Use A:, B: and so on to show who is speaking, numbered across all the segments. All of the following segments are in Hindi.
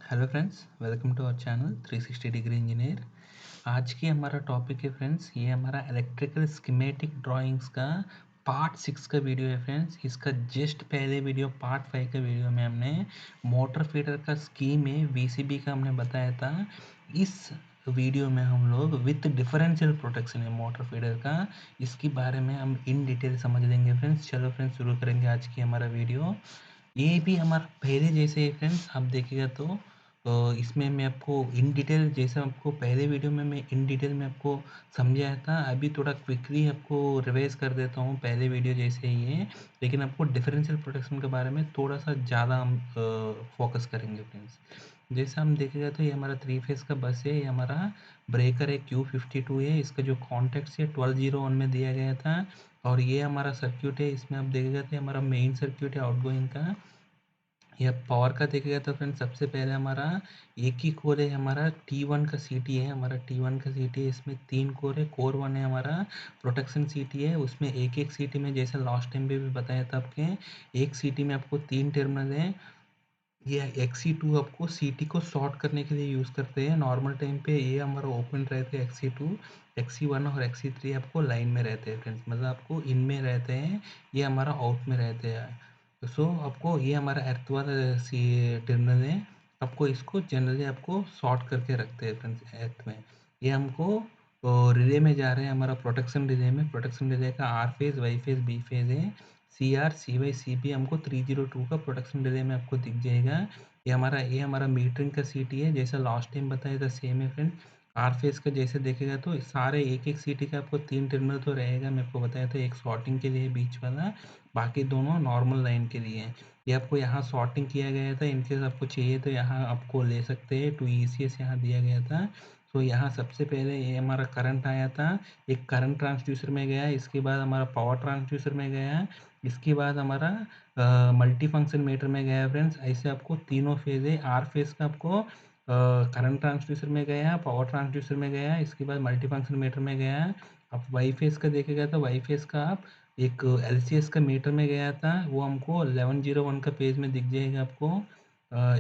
A: Hello friends, welcome to our channel 360 degree engineer. आज की हमारा टॉपिक है फ्रेंड्स, ये हमारा इलेक्ट्रिकल स्कीमेटिक ड्राइंग्स का पार्ट 6 का वीडियो है फ्रेंड्स। इसका जस्ट पहले वीडियो पार्ट 5 का वीडियो में हमने मोटर फीडर का स्कीम है वीसीबी का हमने बताया था। इस वीडियो में हम लोग विथ डिफरेंशियल प्रोटेक्शन है मोटर फीडर का, इसके बारे में हम इन डिटेल समझ लेंगे फ्रेंड्स। चलो फ्रेंड्स, शुरू करेंगे आज की हमारा वीडियो। ये भी हमारा पहले जैसे है फ्रेंड्स, आप देखिएगा तो इसमें मैं आपको इन डिटेल, जैसे आपको पहले वीडियो में मैं इन डिटेल में आपको समझाया था, अभी थोड़ा क्विकली आपको रिवाइज कर देता हूँ पहले वीडियो जैसे ही है, लेकिन आपको डिफरेंशियल प्रोटेक्शन के बारे में थोड़ा सा ज़्यादा हम फोकस करेंगे फ्रेंड्स। जैसे हम देखेगा तो ये हमारा 3 फेज़ का बस है, ये हमारा ब्रेकर है Q52 है, इसका जो कॉन्टैक्ट्स है 1201 में दिया गया था। और ये हमारा सर्किट है, इसमें आप देखिएगा तो हमारा मेन सर्किट है आउटगोइंग का। या पावर का देखिएगा तो फ्रेंड सबसे पहले हमारा एक ही कोर है, हमारा T1 का सीटी है, हमारा T1 का सीटी है, इसमें 3 कोर है। कोर 1 है हमारा प्रोटेक्शन सीटी है, उसमें एक सीटी में जैसे लास्ट टाइम पे भी बताया था आपके, एक सीटी में आपको 3 टर्मिनल है। ये XC2 आपको सीटी को शॉर्ट करने के लिए यूज़ करते हैं। नॉर्मल टाइम पे ये हमारा ओपन रहते हैं XC2, XC1 और XC3 आपको लाइन में रहते हैं फ्रेंड्स, मतलब आपको इनमें रहते हैं, ये हमारा आउट में रहते हैं। सो आपको ये हमारा अर्थ वाला सी टर्मिनल है, आपको इसको जनरली आपको शॉर्ट करके रखते हैं फ्रेंड्स अर्थ में। ये हमको रिले में जा रहे हैं, हमारा प्रोटेक्शन रिले में। प्रोटेक्शन रिले का R phase, Y phase, B phase है। CR, CY, CB हमको 302 का प्रोटेक्शन रिले में आपको दिख जाएगा। ये हमारा मीटरिंग का सीटी है, जैसा लास्ट टाइम बताया था सेम है फ्रेंड। आर फेज़ का जैसे देखेगा तो सारे एक सीटी का आपको 3 टर्मिनल तो रहेगा, मैं आपको बताया था। एक शॉर्टिंग के लिए बीच वाला, बाकी दोनों नॉर्मल लाइन के लिए हैं। ये आपको यहाँ शॉर्टिंग किया गया था, इनकेस आपको चाहिए तो यहाँ आपको ले सकते हैं। 2 ECS यहाँ दिया गया था। तो यहाँ सबसे पहले ये हमारा करंट आया था, एक करंट ट्रांसड्यूसर में गया, इसके बाद हमारा पावर ट्रांसड्यूसर में गया, इसके बाद हमारा मल्टी फंक्शन मीटर में गया फ्रेंड्स। ऐसे आपको तीनों फेज़ है। आर फेज़ का आपको करंट ट्रांसड्यूसर में गया, पावर ट्रांसड्यूसर में गया, इसके बाद मल्टी फंक्शन मीटर में गया। आप वाई फेज़ का देखेगा तो वाई फेज़ का आप एक LCS का मीटर में गया था, वो हमको 1101 का पेज में दिख जाएगा आपको।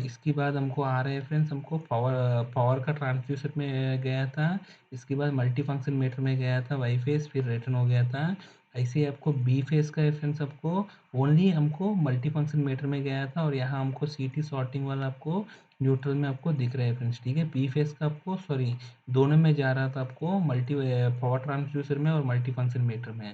A: इसके बाद हमको आ रहे हैं फ्रेंड्स, हमको पावर पावर का ट्रांसड्यूसर में गया था, इसके बाद मल्टी फंक्शन मीटर में गया था वाई फेज़, फिर रिटर्न हो गया था। ऐसे ही आपको बी फेज़ का है फ्रेंड्स, आपको ओनली हमको मल्टी फंक्शन मीटर में गया था, और यहाँ हमको सीटी शॉर्टिंग वाला आपको न्यूट्रल में आपको दिख रहा है फ्रेंड्स। ठीक है, बी फेज़ का आपको सॉरी दोनों में जा रहा था, आपको मल्टी पावर ट्रांसड्यूसर में और मल्टी फंक्शन मीटर में।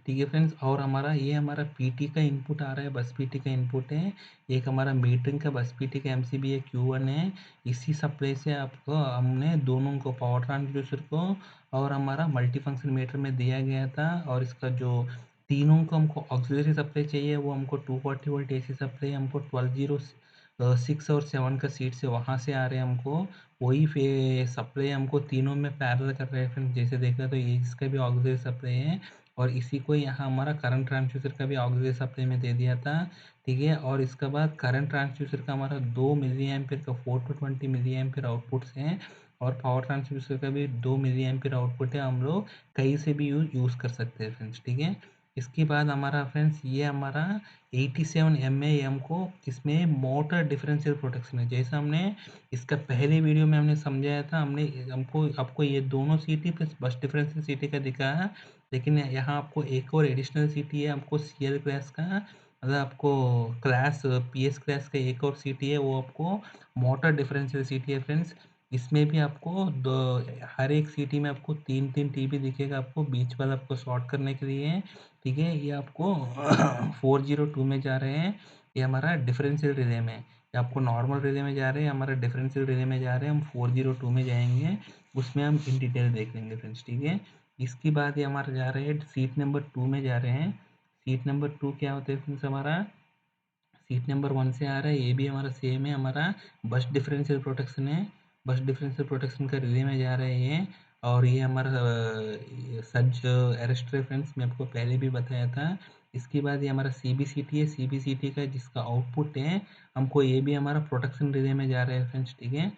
A: ठीक है फ्रेंड्स, और हमारा ये हमारा पीटी का इनपुट आ रहा है, बस पीटी का इनपुट है। एक हमारा मीटरिंग का बस पीटी का एमसीबी है, Q1 है। इसी सप्लाई से आपको हमने दोनों को, पावर ट्रांसड्यूसर को और हमारा मल्टी फंक्शन मीटर में दिया गया था। और इसका जो तीनों को हमको ऑक्सिलरी सप्लाई चाहिए, वो हमको 240 वोल्ट AC सप्लाई हमको 1206 और 7 का सीट से वहाँ से आ रहे हैं हमको। वही फे सप्लाई हमको तीनों में पैरेलल कर रहे हैं फ्रेंड्स। जैसे देखा तो ये इसका भी ऑक्सिलरी सप्लाई है, और इसी को यहाँ हमारा करंट ट्रांसड्यूसर का भी ऑक्सिलरी सप्लाई में दे दिया था। ठीक है, और इसके बाद करंट ट्रांसड्यूसर का हमारा 2 मिली एम्पियर का 420 मिली एम्पियर आउटपुट्स हैं, और पावर ट्रांसड्यूसर का भी 2 मिली एम्पियर आउटपुट है। हम लोग कहीं से भी यूज़ कर सकते हैं फ्रेंड्स। ठीक है, इसके बाद हमारा फ्रेंड्स ये हमारा 87 MA को इसमें मोटर डिफरेंशियल प्रोटेक्शन है। जैसा हमने इसका पहले वीडियो में हमने समझाया था, हमने हमको आपको ये दोनों सीटी प्लस बस डिफरेंशियल सीटी का दिखा है, लेकिन यहाँ आपको एक और एडिशनल सीटी है, आपको CL क्लास का, मतलब आपको क्लास PS क्लास का एक और सीटी है, वो आपको मोटर डिफरेंशियल सीटी है फ्रेंड्स। इसमें भी आपको दो, हर एक सीटी में आपको 3-3 TB दिखेगा, आपको बीच वाला आपको शॉर्ट करने के लिए। ठीक है, ये आपको 402 में जा रहे हैं, ये हमारा डिफरेंशियल रिले में। ये आपको नॉर्मल रिले में जा रहे हैं, हमारा डिफरेंशियल रिले में जा रहे हैं, हम 402 में जाएंगे, उसमें हम इन डिटेल देख लेंगे फ्रेंड्स। ठीक है, इसके बाद ये हमारा जा रहे हैं सीट नंबर 2 में जा रहे हैं। सीट नंबर 2 क्या होता है फ्रेंड्स, हमारा सीट नंबर 1 से आ रहा है, ये भी हमारा सेम है, हमारा बस डिफरेंशियल प्रोटेक्शन है। बस डिफरेंशियल प्रोटेक्शन का रिले में जा रहे हैं, और ये हमारा सच अरेस्ट रेफरेंस मैं आपको पहले भी बताया था। इसके बाद ये हमारा CBCT है, CBCT का जिसका आउटपुट है, हमको ये भी हमारा प्रोटेक्शन रिले में जा रहा है फ्रेंड्स। ठीक है,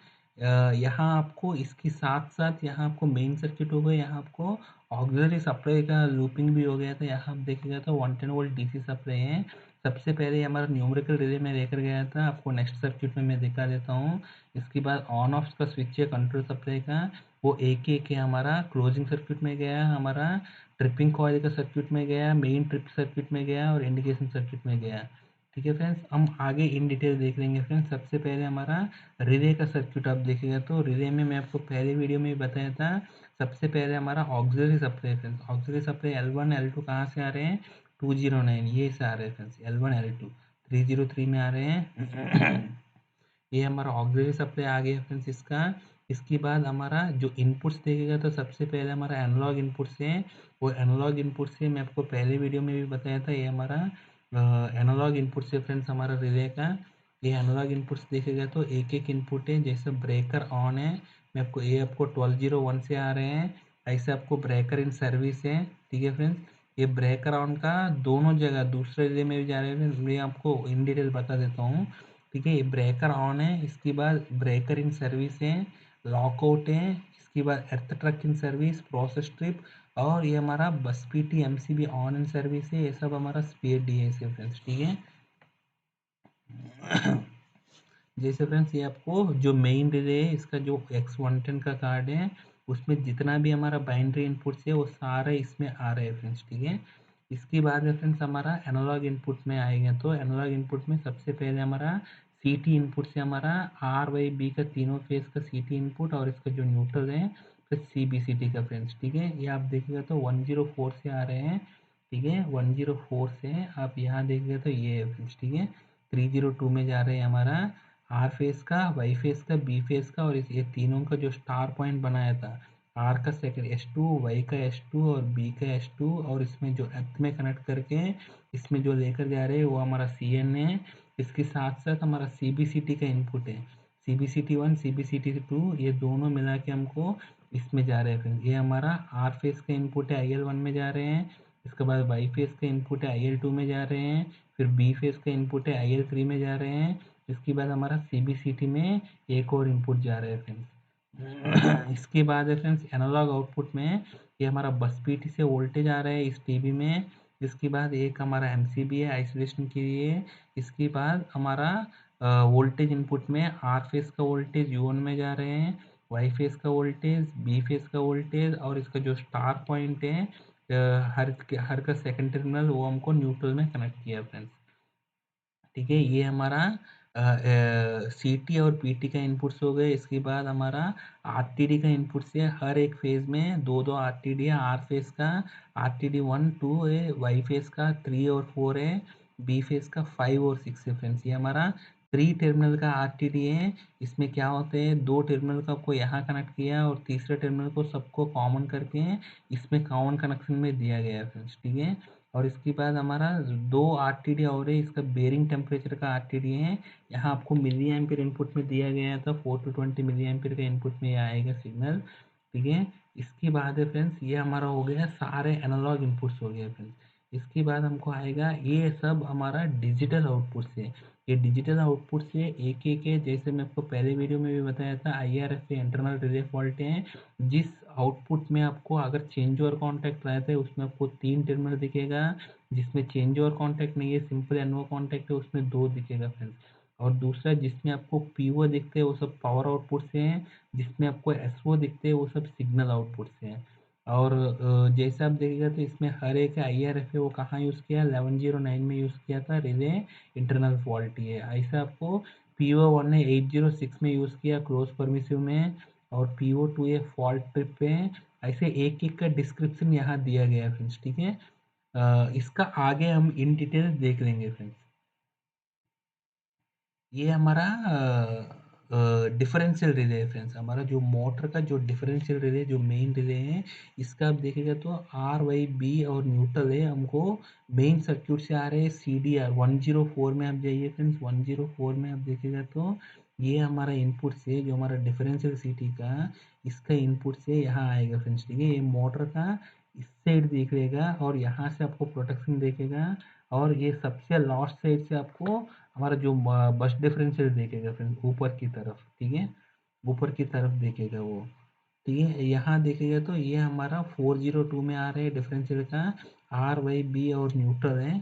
A: यहाँ आपको इसके साथ साथ यहाँ आपको मेन सर्किट हो गया, यहाँ आपको ऑक्सिलरी सप्लाई का लूपिंग भी हो गया था। यहाँ आप देखिएगा तो 110 वोल्ट DC सप्लाई है, सबसे पहले हमारा न्यूमेरिकल रिले में लेकर गया था, आपको नेक्स्ट सर्किट में मैं दिखा देता हूँ। इसके बाद ऑन ऑफ का स्विच है कंट्रोल सप्लाई का, वो एक हमारा क्लोजिंग सर्किट में गया, हमारा ट्रिपिंग कॉइल का सर्किट में गया, मेन ट्रिप सर्किट में गया और इंडिकेशन सर्किट में गया। ठीक है फ्रेंड्स, हम आगे इन डिटेल देख लेंगे फ्रेंड्स। सबसे पहले हमारा रिले का सर्किट आप देखिएगा तो रिले में मैं आपको पहले वीडियो में बताया था। सबसे पहले हमारा auxiliary supply friends, auxiliary supply L1 L2 कहाँ से आ रहे हैं, 209 ये से आ रहे हैं फ्रेंड्स, L1 L2 303 में आ रहे हैं। ये हमारा ऑक्सिलरी सप्लाई आ गया फ्रेंड्स इसका। इसके बाद हमारा जो इनपुट्स देखेगा तो सबसे पहले हमारा एनालॉग इनपुट्स है। वो एनालॉग इनपुट से मैं आपको पहले वीडियो में भी बताया था, ये हमारा एनालॉग इनपुट से फ्रेंड्स हमारा रिले का। ये एनालॉग इनपुट्स देखेगा तो एक इनपुट है, जैसे ब्रेकर ऑन है, मैं आपको ये आपको 1201 से आ रहे हैं। ऐसे आपको ब्रेकर इन सर्विस है। ठीक है फ्रेंड्स, ये ब्रेकर ऑन का दोनों जगह दूसरे रिले में भी जा रहे हैं, मैं आपको इन डिटेल बता देता हूँ। ठीक है, ये ब्रेकर ऑन है, इसके बाद ब्रेकर इन सर्विस है, लॉकआउट है, इसके बाद earth truck in service, process trip, और ये हमारा bus PT MCB on in service है। ये सब हमारा स्पेयर डीएस है फ्रेंड्स। ठीक है, जैसे फ्रेंड्स ये आपको जो मेन रिले है इसका जो X110 का कार्ड है, उसमें जितना भी हमारा बाइनरी इनपुट्स है वो सारे इसमें आ रहे हैं फ्रेंड्स। ठीक है, इसके बाद में फ्रेंड्स हमारा एनालॉग इनपुट में आएगा तो एनालॉग इनपुट में सबसे पहले हमारा सीटी इनपुट से हमारा आर वाई बी का तीनों फेज का सीटी इनपुट और इसका जो न्यूट्रल है फिर सी बी सी टी का फ्रेंड्स। ठीक है, ये आप देखिएगा तो 104 से आ रहे हैं। ठीक है, 104 से आप यहाँ देखिएगा तो ये है फ्रेंड्स। ठीक है, 302 में जा रहे हैं हमारा आर फेस का, वाई फेस का, बी फेस का, और ये तीनों का जो स्टार पॉइंट बनाया था, आर का सेकंड S2, वाई का S2 और बी का S2, और इसमें जो अर्थ में कनेक्ट करके इसमें जो लेकर जा रहे हैं वो हमारा CN है। इसके साथ साथ हमारा CBCT का इनपुट है, CBCT1 CBCT2, ये दोनों मिला के हमको इसमें जा रहे हैं फ्रेंड्स। ये हमारा आर फेस का इनपुट है, IL1 में जा रहे हैं। इसके बाद वाई फेस का इनपुट है, IL2 में जा रहे हैं। फिर बी फेस का इनपुट है, IL3 में जा रहे हैं। इसके बाद हमारा CBCT में एक और इनपुट जा रहा है फ्रेंड्स। इसके बाद है फ्रेंड्स एनालॉग आउटपुट में ये हमारा बस पीटी से वोल्टेज आ रहा है इस टीबी में। इसके बाद एक हमारा MCB है आइसोलेशन के लिए। इसके बाद हमारा वोल्टेज इनपुट में आर फेस का वोल्टेज U1 में जा रहे हैं, वाई फेस का वोल्टेज, बी फेस का वोल्टेज, और इसका जो स्टार पॉइंट है हर का सेकंड टर्मिनल वो हमको न्यूट्रल में कनेक्ट किया फ्रेंड्स। ठीक है, ये हमारा CT और PT का इनपुट्स हो गए। इसके बाद हमारा RTD का इनपुट्स है, हर एक फेज में दो दो RTD है। आर फेज का RTD 1 2 है, वाई फेज का 3 और 4 है, बी फेज का 5 और 6 है फ्रेंड्स। ये हमारा 3 टर्मिनल का RTD है। इसमें क्या होते हैं, दो टर्मिनल का आपको यहाँ कनेक्ट किया और तीसरे टर्मिनल को सबको कॉमन करके इसमें कॉमन कनेक्शन में दिया गया है फ्रेंड्स। ठीक है, और इसके बाद हमारा दो RTD और है, इसका बेरिंग टेम्परेचर का RTD है। यहाँ आपको मिली एम्पियर इनपुट में दिया गया था, 4 to 20 मिली एम्पियर का इनपुट में आएगा सिग्नल। ठीक है, इसके बाद है फ्रेंड्स ये हमारा हो गया सारे एनालॉग इनपुट्स हो गए फ्रेंड्स। इसके बाद हमको आएगा ये सब हमारा डिजिटल आउटपुट से। ये डिजिटल आउटपुट से एक है, जैसे मैं आपको पहले वीडियो में भी बताया था, IRF इंटरनल रिले फॉल्ट है। जिस आउटपुट में आपको अगर चेंज ओवर कॉन्टैक्ट रहता है उसमें आपको 3 टर्मिनल दिखेगा, जिसमें चेंज ओवर कॉन्टैक्ट नहीं है, सिंपल एनओ कॉन्टैक्ट है, उसमें 2 दिखेगा फ्रेंड्स। और दूसरा जिसमें आपको PO दिखते हैं वो सब पावर आउटपुट से हैं, जिसमें आपको SO दिखते हैं वो सब सिग्नल आउटपुट से हैं। और जैसे आप देखिएगा तो इसमें हर एक IRF है वो कहाँ यूज़ किया, 1109 में यूज़ किया था, रिले इंटरनल फॉल्टी है। ऐसा आपको PO1 ने 806 में यूज़ किया क्लोज परमिसिव में, और PO2 ये फॉल्ट ट्रिप पे है। ऐसे एक का डिस्क्रिप्शन यहाँ दिया गया है फ्रेंड्स। ठीक है, इसका आगे हम इन डिटेल देख लेंगे फ्रेंड्स। ये हमारा डिफरेंशियल रिले है फ्रेंड्स, हमारा जो मोटर का जो डिफरेंशियल रिले जो मेन रिले है, इसका आप देखिएगा तो आर वाई बी और न्यूट्रल है हमको मेन सर्क्यूट से आ रहे हैं। CDR 104 में आप जाइए फ्रेंड्स, 104 में आप देखिएगा तो ये हमारा इनपुट से जो हमारा डिफरेंशियल CT का इसका इनपुट से यहाँ आएगा फ्रेंड्स। ठीक है, ये मोटर का इस साइड देखेगा और यहाँ से आपको प्रोटेक्शन देखेगा, और ये सबसे लास्ट साइड से आपको हमारा जो बस डिफरेंशियल देखेगा फ्रेंड्स ऊपर की तरफ। ठीक है, ऊपर की तरफ देखेगा वो। ठीक है, यहाँ देखेगा तो ये हमारा 402 में आ रहा है डिफरेंशियल का, आर वाई बी और न्यूट्रल है।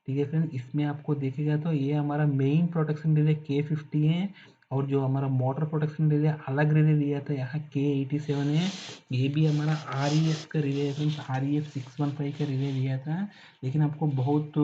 A: ठीक है फ्रेंड्स, इसमें आपको देखेगा तो ये हमारा मेन प्रोटेक्शन रिले K50 है, और जो हमारा मोटर प्रोटेक्शन रिले अलग रिले दिया था यहाँ K87 है। ये भी हमारा REF का रिले है फ्रेंड्स, REF 615 का रिले दिया था। लेकिन आपको बहुत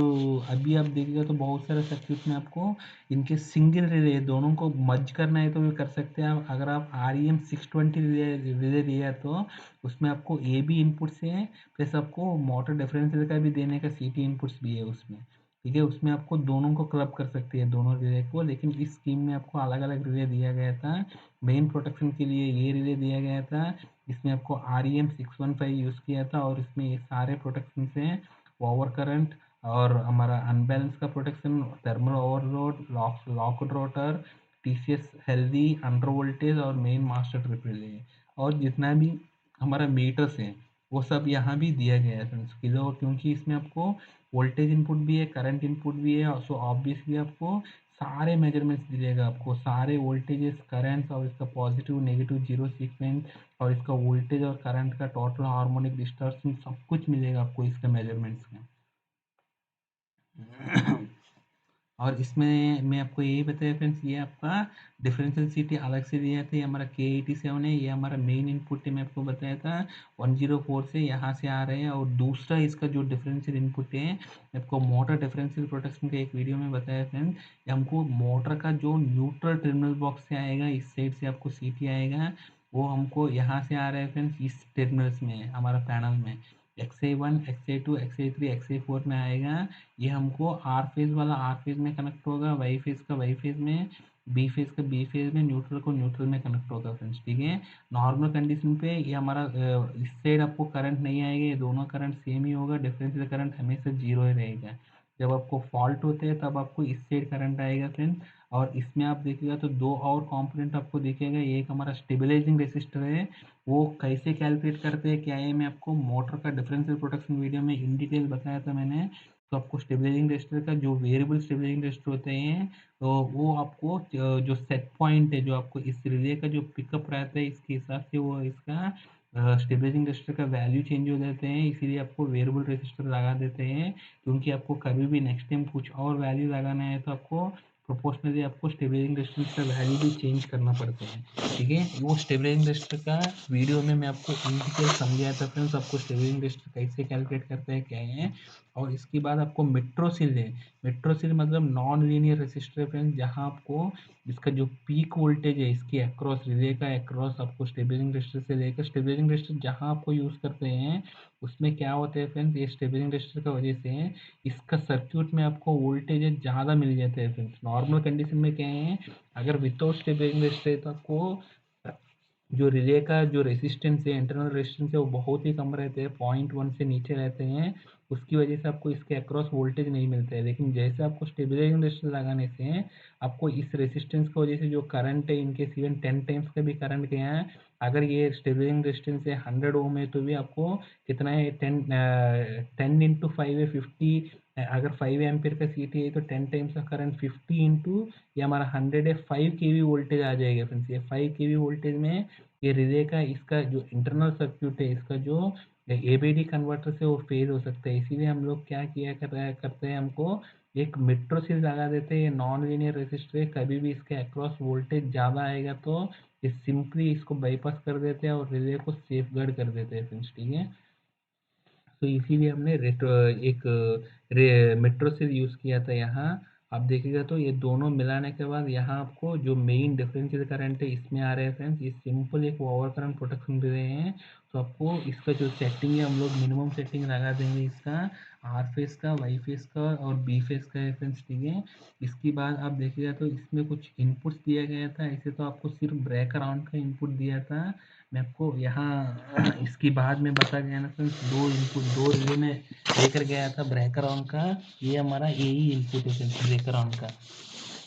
A: अभी आप देखिएगा तो बहुत सारे सर्किट में आपको इनके सिंगल रिले दोनों को मर्ज करना है तो भी कर सकते हैं आप। अगर आप REM 620 रिले दिया तो उसमें आपको ए बी इनपुट्स है, प्लस आपको मोटर डिफरेंशियल का भी देने का CT इनपुट्स भी है उसमें। ठीक है, उसमें आपको दोनों को क्लब कर सकते हैं दोनों रिले को, लेकिन इस स्कीम में आपको अलग अलग रिले दिया गया था। मेन प्रोटेक्शन के लिए ये रिले दिया गया था, इसमें आपको REM 615 यूज़ किया था, और इसमें ये सारे प्रोटेक्शन हैं, ओवर करंट और हमारा अनबैलेंस का protection, thermal overload, locked rotor, TCS healthy, under voltage और मेन मास्टर ट्रिप रिले, और जितना भी हमारा मीटर्स है वो सब यहाँ भी दिया गया है फ्रेंड्स। क्योंकि इसमें आपको वोल्टेज इनपुट भी है, करंट इनपुट भी है, और सो ऑब्वियसली आपको सारे मेजरमेंट्स दिएगा, आपको सारे वोल्टेजेस, करंट्स और इसका पॉजिटिव नेगेटिव जीरो सीक्वेंस, और इसका वोल्टेज और करंट का टोटल हार्मोनिक डिस्टॉर्शन सब कुछ मिलेगा आपको इसका मेजरमेंट्स में। और इसमें मैं आपको यही बताया फ्रेंड्स, ये आपका डिफरेंशियल सीटी अलग से दिया था, ये हमारा K87 है, ये हमारा मेन इनपुट है, मैं आपको बताया था 104 से यहाँ से आ रहे हैं। और दूसरा इसका जो डिफरेंशियल इनपुट है, मैं आपको मोटर डिफरेंशियल प्रोटेक्शन का एक वीडियो में बताया फ्रेंड, ये हमको मोटर का जो न्यूट्रल टर्मिनल बॉक्स से आएगा, इस साइड से आपको CT आएगा, वो हमको यहाँ से आ रहा है फ्रेंड्स, इस टर्मिनल्स में हमारा पैनल में XA1, XA2, XA3, XA4 में आएगा। ये हमको आर फेज वाला आर फेज में कनेक्ट होगा, वाई फेज का वाई फेज में, बी फेज का बी फेज में, न्यूट्रल को न्यूट्रल में कनेक्ट होगा फ्रेंड्स। ठीक है, नॉर्मल कंडीशन पे ये हमारा इस साइड आपको करंट नहीं आएगा, ये दोनों करंट सेम ही होगा, डिफरेंशियल करंट हमेशा जीरो ही रहेगा। जब आपको फॉल्ट होते हैं तब आपको इस साइड करंट आएगा फ्रेंड्स। और इसमें आप देखिएगा तो दो और कंपोनेंट आपको दिखेगा, एक हमारा स्टेबलाइजिंग रेसिस्टर है, वो कैसे कैलकुलेट करते हैं क्या है, मैं आपको मोटर का डिफरेंशियल प्रोटेक्शन वीडियो में इन डिटेल बताया था मैंने। तो आपको स्टेबलाइजिंग रेजिस्टर का जो वेरिएबल स्टेबलाइजिंग रेजिस्टर होते हैं, तो वो आपको जो सेट पॉइंट है, जो आपको इस रिले का जो पिकअप रहता है, इसके हिसाब से वो इसका स्टेबलाइजिंग रेजिस्टर का वैल्यू चेंज हो जाते हैं, इसीलिए आपको वेरिएबल रेजिस्टर लगा देते हैं। क्योंकि आपको कभी भी नेक्स्ट टाइम कुछ और वैल्यू लगाना है तो आपको प्रोपोर्शनली आपको स्टेबलाइजिंग रेजिस्टेंस का वैल्यू भी चेंज करना पड़ता है। ठीक है, वो स्टेबलाइजिंग रेजिस्टर का वीडियो में मैं आपको इन डिटेल समझाया था फ्रेंड्स, आपको स्टेबलाइजिंग रेजिस्टर कैसे कैलकुलेट करते हैं क्या है। और इसके बाद आपको मेट्रोसिल है, मेट्रोसिल मतलब नॉन लीनियर रेसिस्टर है फ्रेंड्स, जहाँ आपको इसका जो पीक वोल्टेज है इसके अक्रॉस, रिले का अक्रॉस, आपको स्टेबलाइजिंग रेजिस्टर से लेकर स्टेबलाइजिंग रेजिस्टर जहाँ आपको यूज़ करते हैं उसमें क्या होता है फ्रेंड्स, ये स्टेबलाइजिंग रेजिस्टर की वजह से इसका सर्क्यूट में आपको वोल्टेज ज़्यादा मिल जाते हैं फ्रेंड्स। नॉर्मल कंडीशन में क्या है, अगर विदाउट स्टेबलाइजिंग रेजिस्टर है तो आपको जो रिले का जो रेजिस्टेंस है, इंटरनल रेजिस्टेंस है, वो बहुत ही कम रहते हैं, 0.1 से नीचे रहते हैं। उसकी वजह से आपको इसके अक्रॉस वोल्टेज नहीं मिलता है। लेकिन जैसे आपको स्टेबलाइजिंग रेजिस्टेंस लगाने से आपको इस रेजिस्टेंस की वजह से जो करंट है, इनके इवन 10 टाइम्स का भी करंट गया है, अगर ये स्टेबलाइजिंग रेजिस्टेंस है 100 ओम है तो भी आपको कितना है, 10 × 5 है 50। अगर 5 एम्पियर का CT है तो 10 टाइम्स का करंट 50 इंटू ये हमारा 100 है, 5 kV वोल्टेज आ जाएगा फ्रेंड्स। ये 5 kV वोल्टेज में ये रिले का इसका जो इंटरनल सर्क्यूट है, इसका जो ABD कन्वर्टर से वो फेल हो सकता है। इसीलिए हम लोग क्या किया करते हैं, हमको एक मेट्रोसिल लगा देते हैं, ये नॉन लीनियर रेसिस्टर है, कभी भी इसके अक्रॉस वोल्टेज ज़्यादा आएगा तो ये सिंपली इसको बाईपास कर देते हैं और रिले को सेफ गार्ड कर देते हैं फ्रेंड्स। ठीक है, तो इसीलिए हमने एक मेट्रो सेल यूज़ किया था यहाँ। आप देखिएगा तो ये दोनों मिलाने के बाद यहाँ आपको जो मेन डिफरेंशियल करंट है इसमें आ रहे हैं फ्रेंड्स, ये सिंपल एक ओवर करंट प्रोटेक्शन दे रहे हैं। तो आपको इसका जो सेटिंग है हम लोग मिनिमम सेटिंग लगा देंगे इसका, आर फेस का, वाई फेस का और बी फेस का है फ्रेंड्स। ठीक है, इसके बाद आप देखिएगा तो इसमें कुछ इनपुट्स दिया गया था, ऐसे तो आपको सिर्फ ब्रेक अराउंड का इनपुट दिया था। मैं आपको यहाँ इसके बाद में बता गया ना फ्रेंड्स, दो इनपुट दो रिले में लेकर गया था ब्रेकर ऑन का, ये हमारा यही इनपुट है फ्रेंड्स ब्रेकर ऑन का।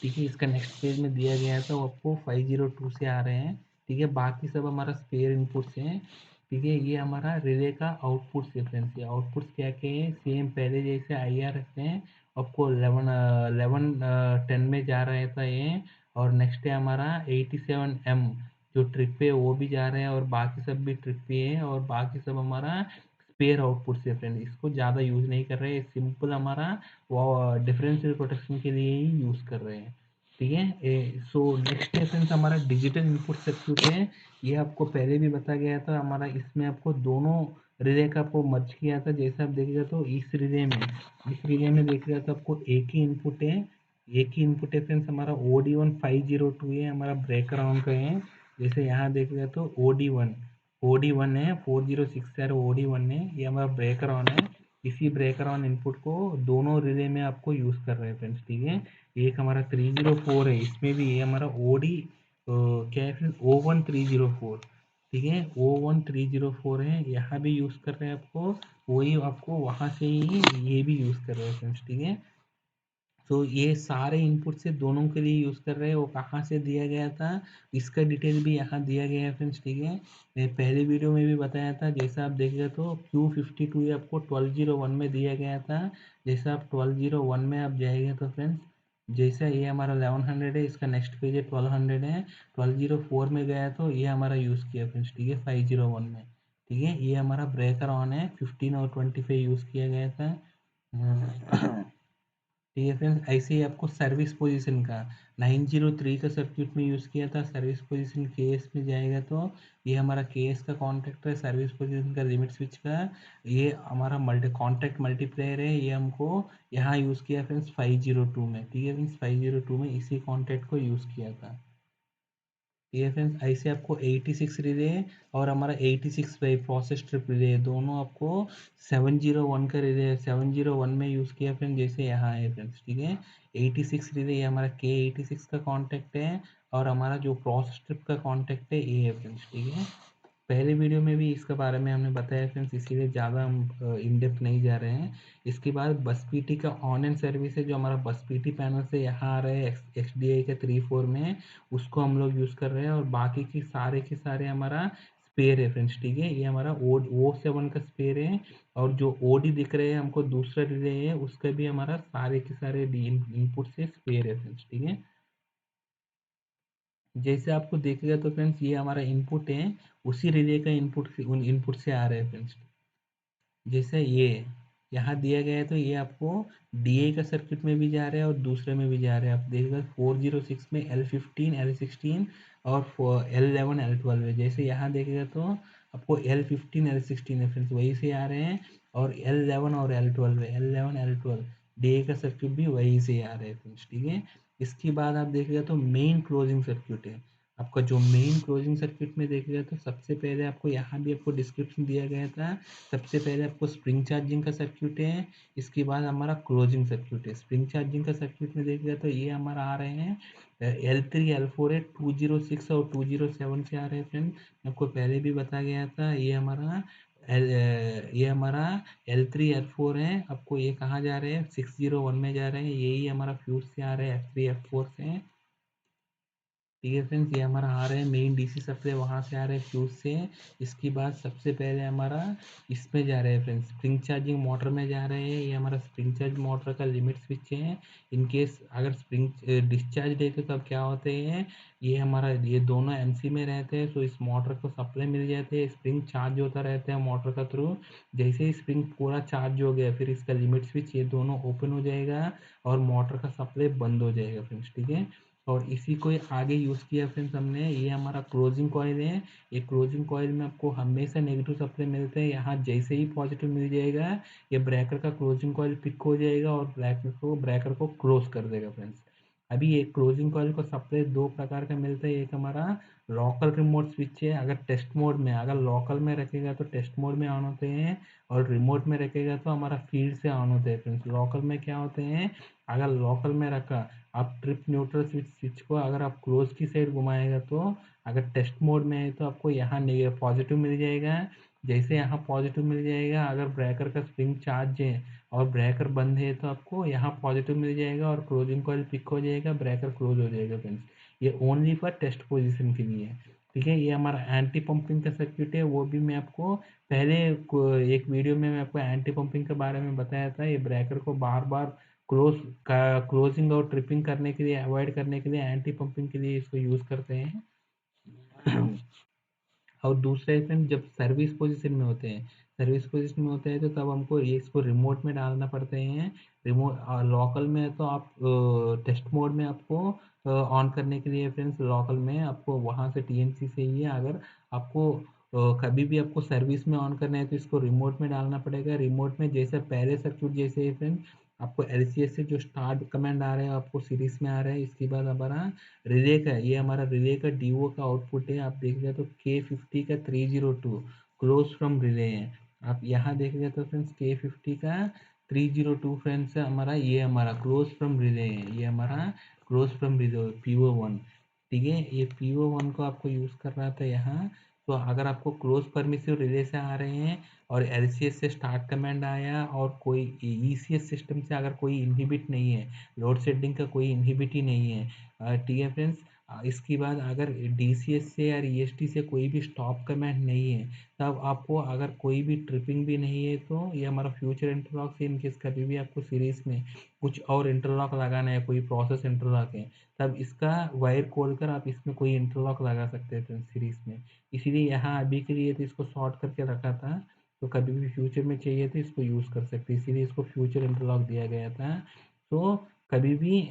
A: ठीक है, इसका नेक्स्ट पेज में दिया गया था, वो आपको 502 से आ रहे हैं। ठीक है, बाकी सब हमारा स्पेयर इनपुट्स हैं। ठीक है, ये हमारा रिले का आउटपुट है फ्रेंड्स, ये आउटपुट्स क्या क्या है, सेम पहले जैसे IR रखते हैं, आपको 11 10 में जा रहा था ये। और नेक्स्ट है हमारा 87M जो ट्रिप पे वो भी जा रहे हैं, और बाकी सब भी ट्रिप पे है, और बाकी सब हमारा स्पेयर आउटपुट से फ्रेंड, इसको ज़्यादा यूज़ नहीं कर रहे हैं, सिंपल हमारा वो डिफरेंशियल प्रोटेक्शन के लिए ही यूज़ कर रहे हैं, ठीक है। सो नेक्स्ट है फ्रेंड्स हमारा डिजिटल इनपुट सर्किट है। ये आपको पहले भी बता गया था, हमारा इसमें आपको दोनों रिले का आपको मर्ज किया था। जैसे आप देखिएगा तो इस रिले में देखिएगा तो आपको एक ही इनपुट है फ्रेंड्स, हमारा OD1502 है, हमारा ब्रेकर ऑन का है। जैसे यहाँ देखिएगा तो OD1 है, 4060 OD1 है, ये हमारा ब्रेकर ऑन है। इसी ब्रेकर ऑन इनपुट को दोनों रिले में आपको यूज़ कर रहे हैं फ्रेंड्स, ठीक है। एक हमारा 304 है, इसमें भी ये हमारा OD क्या है फ्रेंड्स, O1304, ठीक है, O1304 है, यहाँ भी यूज़ कर रहे हैं आपको, वही आपको वहाँ से ही ये भी यूज़ कर रहे हैं फ्रेंड्स, ठीक है। तो ये सारे इनपुट से दोनों के लिए यूज़ कर रहे हैं। वो कहाँ से दिया गया था, इसका डिटेल भी यहाँ दिया गया है फ्रेंड्स, ठीक है। मैं पहले वीडियो में भी बताया था, जैसा आप देखिएगा तो Q52 आपको 1201 में दिया गया था। जैसा आप 1201 में आप जाएंगे तो फ्रेंड्स, जैसा ये हमारा 1100 है, इसका नेक्स्ट पेज है 1200 है। 1204 में गया तो ये हमारा यूज़ किया फ्रेंड्स, ठीक है, 501 में, ठीक है। ये हमारा ब्रेकर ऑन है, 15 और 20 पे यूज़ किया गया था। ठीक है फ्रेंड्स, ऐसे ही आपको सर्विस पोजीशन का 903 का सर्किट में यूज़ किया था। सर्विस पोजीशन केएस में जाएगा तो ये हमारा केएस का कॉन्टैक्ट है, सर्विस पोजीशन का लिमिट स्विच का ये हमारा कॉन्टैक्ट मल्टीप्लेयर है। ये हमको यहाँ यूज़ किया फ्रेंड्स 502 में, ठीक है फ्रेंड्स, 502 में इसी कॉन्टैक्ट को यूज़ किया था। ठीक है फ्रेंड्स, ऐसे आपको 86 रिले और हमारा 86 बाई प्रोसेस ट्रिप रिले दोनों आपको 701 का रिले 701 में यूज़ किया फ्रेंड्स, जैसे यहाँ है फ्रेंड्स, ठीक है। 86 रिले ये हमारा K86 का कॉन्टैक्ट है और हमारा जो प्रोसेस ट्रिप का कॉन्टैक्ट है ये है फ्रेंड्स, ठीक है। पहले वीडियो में भी इसके बारे में हमने बताया फ्रेंड्स, इसीलिए ज़्यादा हम इन डेप्थ नहीं जा रहे हैं। इसके बाद बस पीटी का ऑन एंड सर्विस है, जो हमारा बस पीटी पैनल से यहाँ आ रहा है XDI के 3.4 में, उसको हम लोग यूज़ कर रहे हैं। और बाकी के सारे हमारा स्पेयर है फ्रेंड्स, ठीक है। ये हमारा O7 का स्पेयर है, और जो OD दिख रहे हैं हमको दूसरा रिले है, उसका भी हमारा सारे के सारे इनपुट से स्पेयर है फ्रेंड्स, ठीक है। जैसे आपको देखेगा तो फ्रेंड्स ये हमारा इनपुट है, उसी रिले का इनपुट से आ रहा है फ्रेंड्स। जैसे ये यहाँ दिया गया है तो ये आपको DA का सर्किट में भी जा रहा है और दूसरे में भी जा रहा है। आप देखिएगा 406 में L15 L16 और L11 L12 है। जैसे यहाँ देखिएगा तो आपको L15 L16 है फ्रेंड्स, वही से आ रहे हैं। और L11 और L12 है, L11 L12 DA का सर्किट भी वही से आ रहा है फ्रेंड्स, ठीक है। इसके बाद आप देखिएगा तो मेन क्लोजिंग सर्किट है आपका। जो मेन क्लोजिंग सर्किट में देखिएगा तो सबसे पहले आपको यहाँ भी आपको डिस्क्रिप्शन दिया गया था। सबसे पहले आपको स्प्रिंग चार्जिंग का सर्किट है, इसके बाद हमारा क्लोजिंग सर्किट है। स्प्रिंग चार्जिंग का सर्किट में देखिएगा तो ये हमारा आ रहे हैं L3 L4 है, 206 और 207 से आ रहे हैं फ्रेंड। आपको पहले भी बताया गया था, ये हमारा L3 L4 है। आपको ये कहाँ जा रहे हैं, 601 में जा रहे हैं, यही हमारा फ्यूज से आ रहे हैं, F3 F4 से। ठीक है फ्रेंड्स, ये हमारा आ रहा है मेन डीसी सप्लाई, वहाँ से आ रहा है फ्यूज से। इसके बाद सबसे पहले हमारा इसमें जा रहा है फ्रेंड्स, स्प्रिंग चार्जिंग मोटर में जा रहे हैं। ये हमारा स्प्रिंग चार्ज मोटर का लिमिट स्विच है। इन केस अगर स्प्रिंग डिस्चार्ज देते तो अब क्या होते हैं, ये दोनों एमसी में रहते हैं, तो इस मोटर को सप्लाई मिल जाती है, स्प्रिंग चार्ज होता रहता है मोटर का थ्रू। जैसे ही स्प्रिंग पूरा चार्ज हो गया, फिर इसका लिमिट स्विच ये दोनों ओपन हो जाएगा और मोटर का सप्लाई बंद हो जाएगा फ्रेंड्स, ठीक है। और इसी को आगे यूज़ किया फ्रेंड्स हमने, ये हमारा क्लोजिंग कॉइल है। ये क्लोजिंग कॉइल में आपको हमेशा नेगेटिव सप्लाई मिलते हैं, यहाँ जैसे ही पॉजिटिव मिल जाएगा ये ब्रेकर का क्लोजिंग कॉइल पिक हो जाएगा और ब्रेकर को क्लोज कर देगा फ्रेंड्स। अभी ये क्लोजिंग कॉइल को सप्लाई दो प्रकार का मिलता है। एक हमारा लोकल रिमोट स्विच है, अगर टेस्ट मोड में, अगर लोकल में रखेगा तो टेस्ट मोड में ऑन होते हैं, और रिमोट में रखेगा तो हमारा फील्ड से ऑन होते हैं फ्रेंड्स। लोकल में क्या होते हैं, अगर लोकल में रखा आप ट्रिप न्यूट्रल स्विच को अगर आप क्लोज की साइड घुमाएगा तो अगर टेस्ट मोड में है तो आपको यहाँ पॉजिटिव मिल जाएगा। जैसे यहाँ पॉजिटिव मिल जाएगा, अगर ब्रेकर का स्प्रिंग चार्ज है और ब्रेकर बंद है तो आपको यहाँ पॉजिटिव मिल जाएगा और क्लोजिंग कॉइल पिक हो जाएगा, ब्रेकर क्लोज हो जाएगा फ्रेंड्स। ये ओनली फॉर टेस्ट पोजीशन के लिए है, ठीक है। ये हमारा एंटी पंपिंग का सर्किट है, वो भी मैं आपको पहले एक वीडियो में मैं आपको एंटी पंपिंग के बारे में बताया था। ये ब्रेकर को बार बार क्लोज क्लोजिंग और ट्रिपिंग करने के लिए, अवॉइड करने के लिए, एंटी पंपिंग के लिए इसको यूज़ करते हैं। और दूसरा फ्रेंड जब सर्विस पोजीशन में होते हैं, सर्विस पोजीशन में होता है तो तब हमको ये इसको रिमोट में डालना पड़ते हैं। रिमोट लॉकल में है तो आप टेस्ट मोड में आपको ऑन करने के लिए फ्रेंड्स लॉकल में आपको वहाँ से टीएमसी से ही है। अगर आपको कभी भी आपको सर्विस में ऑन करना है तो इसको रिमोट में डालना पड़ेगा। रिमोट में जैसे पहले सर्किट जैसे ही फ्रेंड्स आपको एलसीएस से जो स्टार्ट कमांड आ रहा है आपको सीरीज में आ रहा है। इसके बाद हमारा रिले का ये हमारा रिले का डीओ का आउटपुट है। आप देखिएगा तो K50 का 302 क्लोज फ्रॉम रिले है। आप यहाँ देखिएगा तो फ्रेंड्स K50 का 302 फ्रेंड्स हमारा ये हमारा क्लोज फ्रॉम रिले है। ये हमारा क्लोज फ्रॉम रिले PO1, ठीक है। ये PO1 को आपको यूज़ कर रहा था यहाँ। तो अगर आपको क्लोज परमिसिव रिले से आ रहे हैं और एलसीएस से स्टार्ट कमांड आया और कोई ईसीएस सिस्टम से अगर कोई इनहिबिट नहीं है, लोड शेडिंग का कोई इनहिबिट ही नहीं है, ठीक है फ्रेंड्स। इसके बाद अगर डीसीएस से या ईएसटी से कोई भी स्टॉप कमांड नहीं है, तब आपको अगर कोई भी ट्रिपिंग भी नहीं है तो ये हमारा फ्यूचर इंटरलॉक से इनकेस कभी भी आपको सीरीज में कुछ और इंटरलॉक लगाना है, कोई प्रोसेस इंटरलॉक है, तब इसका वायर खोल कर आप इसमें कोई इंटरलॉक लगा सकते हैं सीरीज में। इसीलिए यहाँ अभी के लिए तो इसको शॉर्ट करके रखा था, तो कभी भी फ्यूचर में चाहिए तो इसको यूज़ कर सकते हैं, इसीलिए इसको फ्यूचर इंटरलॉक दिया गया था। तो कभी भी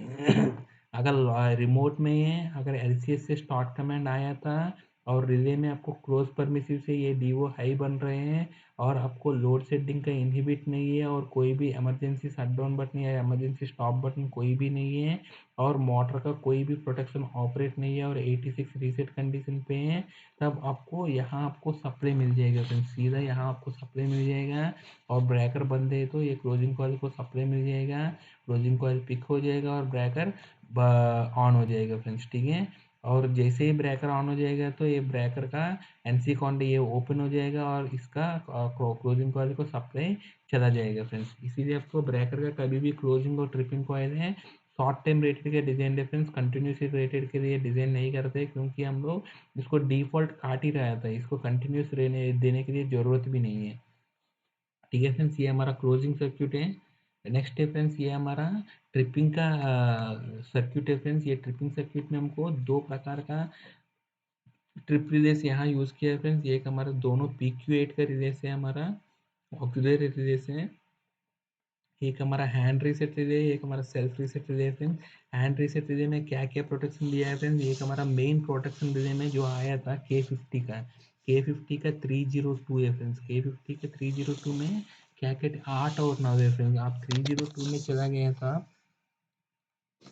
A: अगर रिमोट में है, अगर एलसीएस से स्टार्ट कमांड आया था और रिले में आपको क्लोज परमिसिव से ये डीओ हाई बन रहे हैं और आपको लोड सेटिंग का इनहिबिट नहीं है और कोई भी इमरजेंसी शटडाउन बटन या इमरजेंसी स्टॉप बटन कोई भी नहीं है और मोटर का कोई भी प्रोटेक्शन ऑपरेट नहीं है और 86 रीसेट कंडीशन पे है, तब आपको यहाँ आपको सप्लाई मिल जाएगा फ्रेंड्स। सीधा यहाँ आपको सप्लाई मिल जाएगा और ब्रेकर बंद है तो ये क्लोजिंग कॉइल को सप्लाई मिल जाएगा, क्लोजिंग कॉइल पिक हो जाएगा और ब्रेकर ऑन हो जाएगा फ्रेंड्स, ठीक है। और जैसे ही ब्रेकर ऑन हो जाएगा तो ये ब्रेकर का एनसी कॉन्ड ये ओपन हो जाएगा और इसका क्लोजिंग कॉइल को सप्लाई चला जाएगा फ्रेंड्स। इसीलिए आपको ब्रेकर का कभी भी क्लोजिंग और ट्रिपिंग कॉइल है शॉर्ट टाइम रेटेड के डिजाइन डिफरेंस कंटिन्यूस रेटेड के लिए डिजाइन नहीं करते, क्योंकि हम लोग इसको डिफॉल्ट काट ही रहा था, इसको कंटिन्यूस रहने देने के लिए ज़रूरत भी नहीं है, ठीक है फ्रेंड्स। ये हमारा क्लोजिंग सर्क्यूट है। नेक्स्ट है फ्रेंड्स ये हमारा ट्रिपिंग का सर्क्यूट है फ्रेंड्स। ये ट्रिपिंग सर्क्यूट में हमको दो प्रकार का ट्रिप रिलेस यहाँ यूज़ किया है फ्रेंड्स। ये एक हमारा दोनों PQ8 का रिलेस है, हमारा ऑक्सिलरी रिलेस है। एक हमारा हैंड रीसेट रिले है, एक हमारा सेल्फ रीसेट रिले है फ्रेंड्स। हैंड रीसेट रिले में क्या क्या प्रोटेक्शन दिया है फ्रेंड्स, एक हमारा मेन प्रोटेक्शन रिले में जो आया था K50 का 302 है फ्रेंड्स। K50 का 302 में क्या क्या 8 और 9 है फ्रेंड्स। आप 302 में चला गया था,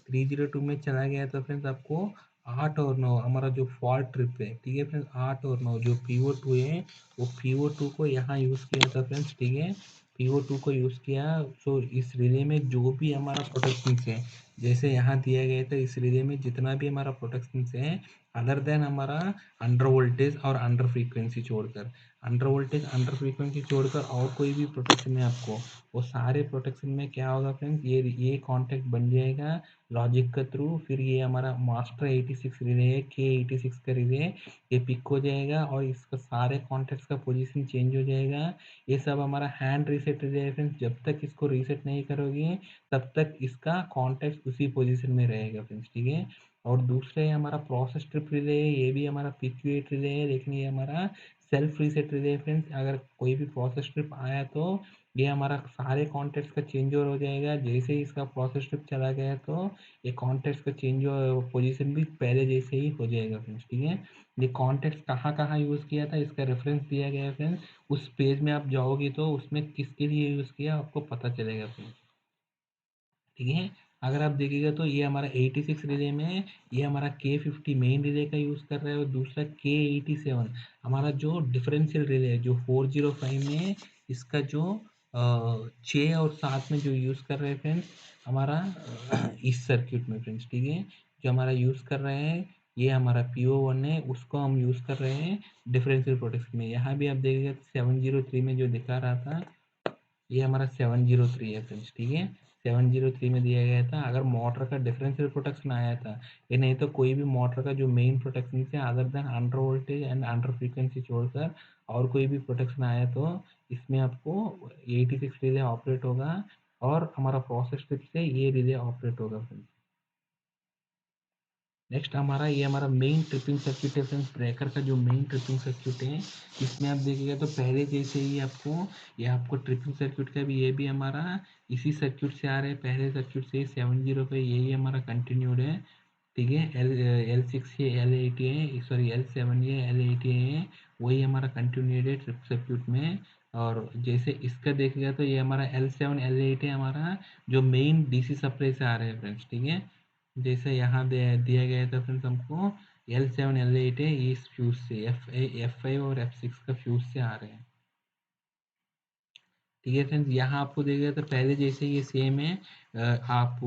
A: 302 में चला गया था फ्रेंड्स, आपको 8 और 9 हमारा जो फॉल्ट ट्रिप है, ठीक है फ्रेंड्स। 8 और 9 जो PO2 है वो PO2 को यहाँ यूज़ किया था फ्रेंड्स, ठीक है। PO2 को यूज़ किया। सो इस रिले में जो भी हमारा प्रोटेक्शन है, जैसे यहाँ दिया गया था, इस रिले में जितना भी हमारा प्रोटेक्शन है अदर देन हमारा अंडर वोल्टेज और अंडर फ्रीक्वेंसी छोड़कर, अंडर वोल्टेज अंडर फ्रीक्वेंसी छोड़कर और कोई भी प्रोटेक्शन है आपको, वो सारे प्रोटेक्शन में क्या होगा फ्रेंड्स, ये कॉन्टैक्ट बन जाएगा लॉजिक के थ्रू। फिर ये हमारा मास्टर 86 रिले है, K86 का रिले, ये पिक हो जाएगा और इसका सारे कॉन्टैक्ट्स का पोजीशन चेंज हो जाएगा। ये सब हमारा हैंड रीसेट रिले है फ्रेंड्स। जब तक इसको रीसेट नहीं करोगे तब तक इसका कॉन्टैक्ट उसी पोजीशन में रहेगा फ्रेंड्स, ठीक है। और दूसरा है हमारा प्रोसेस ट्रिप रिले है, ये भी हमारा PQ8 रिले है, लेकिन ये हमारा सेल्फ रीसेट रिले है फ्रेंड्स। अगर कोई भी प्रोसेस ट्रिप आया तो ये हमारा सारे कॉन्टेक्ट्स का चेंज ओवर हो जाएगा। जैसे ही इसका प्रोसेस ट्रिप चला गया तो ये कॉन्टेक्ट्स का चेंज पोजीशन भी पहले जैसे ही हो जाएगा फ्रेंड्स, ठीक है। ये कॉन्टेक्ट्स कहाँ कहाँ यूज़ किया था इसका रेफरेंस दिया गया है फ्रेंड्स। उस पेज में आप जाओगे तो उसमें किसके लिए यूज़ किया आपको पता चलेगा फ्रेंड्स, ठीक है। अगर आप देखिएगा तो ये हमारा 86 रिले में ये हमारा K50 मेन रिले का यूज़ कर रहा है और दूसरा K87 हमारा जो डिफरेंशियल रिले है जो 405 में इसका जो 6 और 7 में जो यूज़ कर रहे हैं फ्रेंड्स हमारा इस सर्किट में फ्रेंड्स, ठीक है। जो हमारा यूज़ कर रहे हैं ये हमारा PO1 है, उसको हम यूज़ कर रहे हैं डिफरेंशियल प्रोटेक्शन में। यहाँ भी आप देखिएगा 703 में जो दिखा रहा था ये हमारा 703 है फ्रेंड्स, ठीक है। 703 में दिया गया था अगर मोटर का डिफरेंशियल प्रोटेक्शन आया था, ये नहीं तो कोई भी मोटर का जो मेन प्रोटेक्शन से other than under voltage and under frequency छोड़कर और कोई भी प्रोटेक्शन आया तो इसमें आपको 86 रिले ऑपरेट होगा और हमारा प्रोसेस ट्रिप से ये रिले ऑपरेट होगा फ्रेंड्स। नेक्स्ट हमारा मेन ट्रिपिंग सर्किट है फ्रेंड्स, ब्रेकर का जो मेन ट्रिपिंग सर्किट है, इसमें आप देखिएगा तो पहले जैसे ही आपको ट्रिपिंग सर्किट का भी ये भी हमारा इसी सर्किट से आ रहा है, पहले सर्किट से 70 पे यही हमारा कंटिन्यूड है। ठीक है, L6 ये L8 है, सॉरी L7 ये L8 है, वही हमारा कंटिन्यूड है ट्रिप सर्किट में। और जैसे इसका देखिएगा तो ये हमारा L7 L8 है हमारा, जो मेन डीसी सप्लाई से आ रहे हैं फ्रेंड्स। ठीक है, जैसे यहाँ दिया गया था फ्रेंड्स हमको, L7 L8 है, इस फ्यूज से F5 और F6 का फ्यूज से आ रहे हैं। ठीक है फ्रेंड्स, यहाँ आपको देखिएगा तो पहले जैसे ये सेम है। आप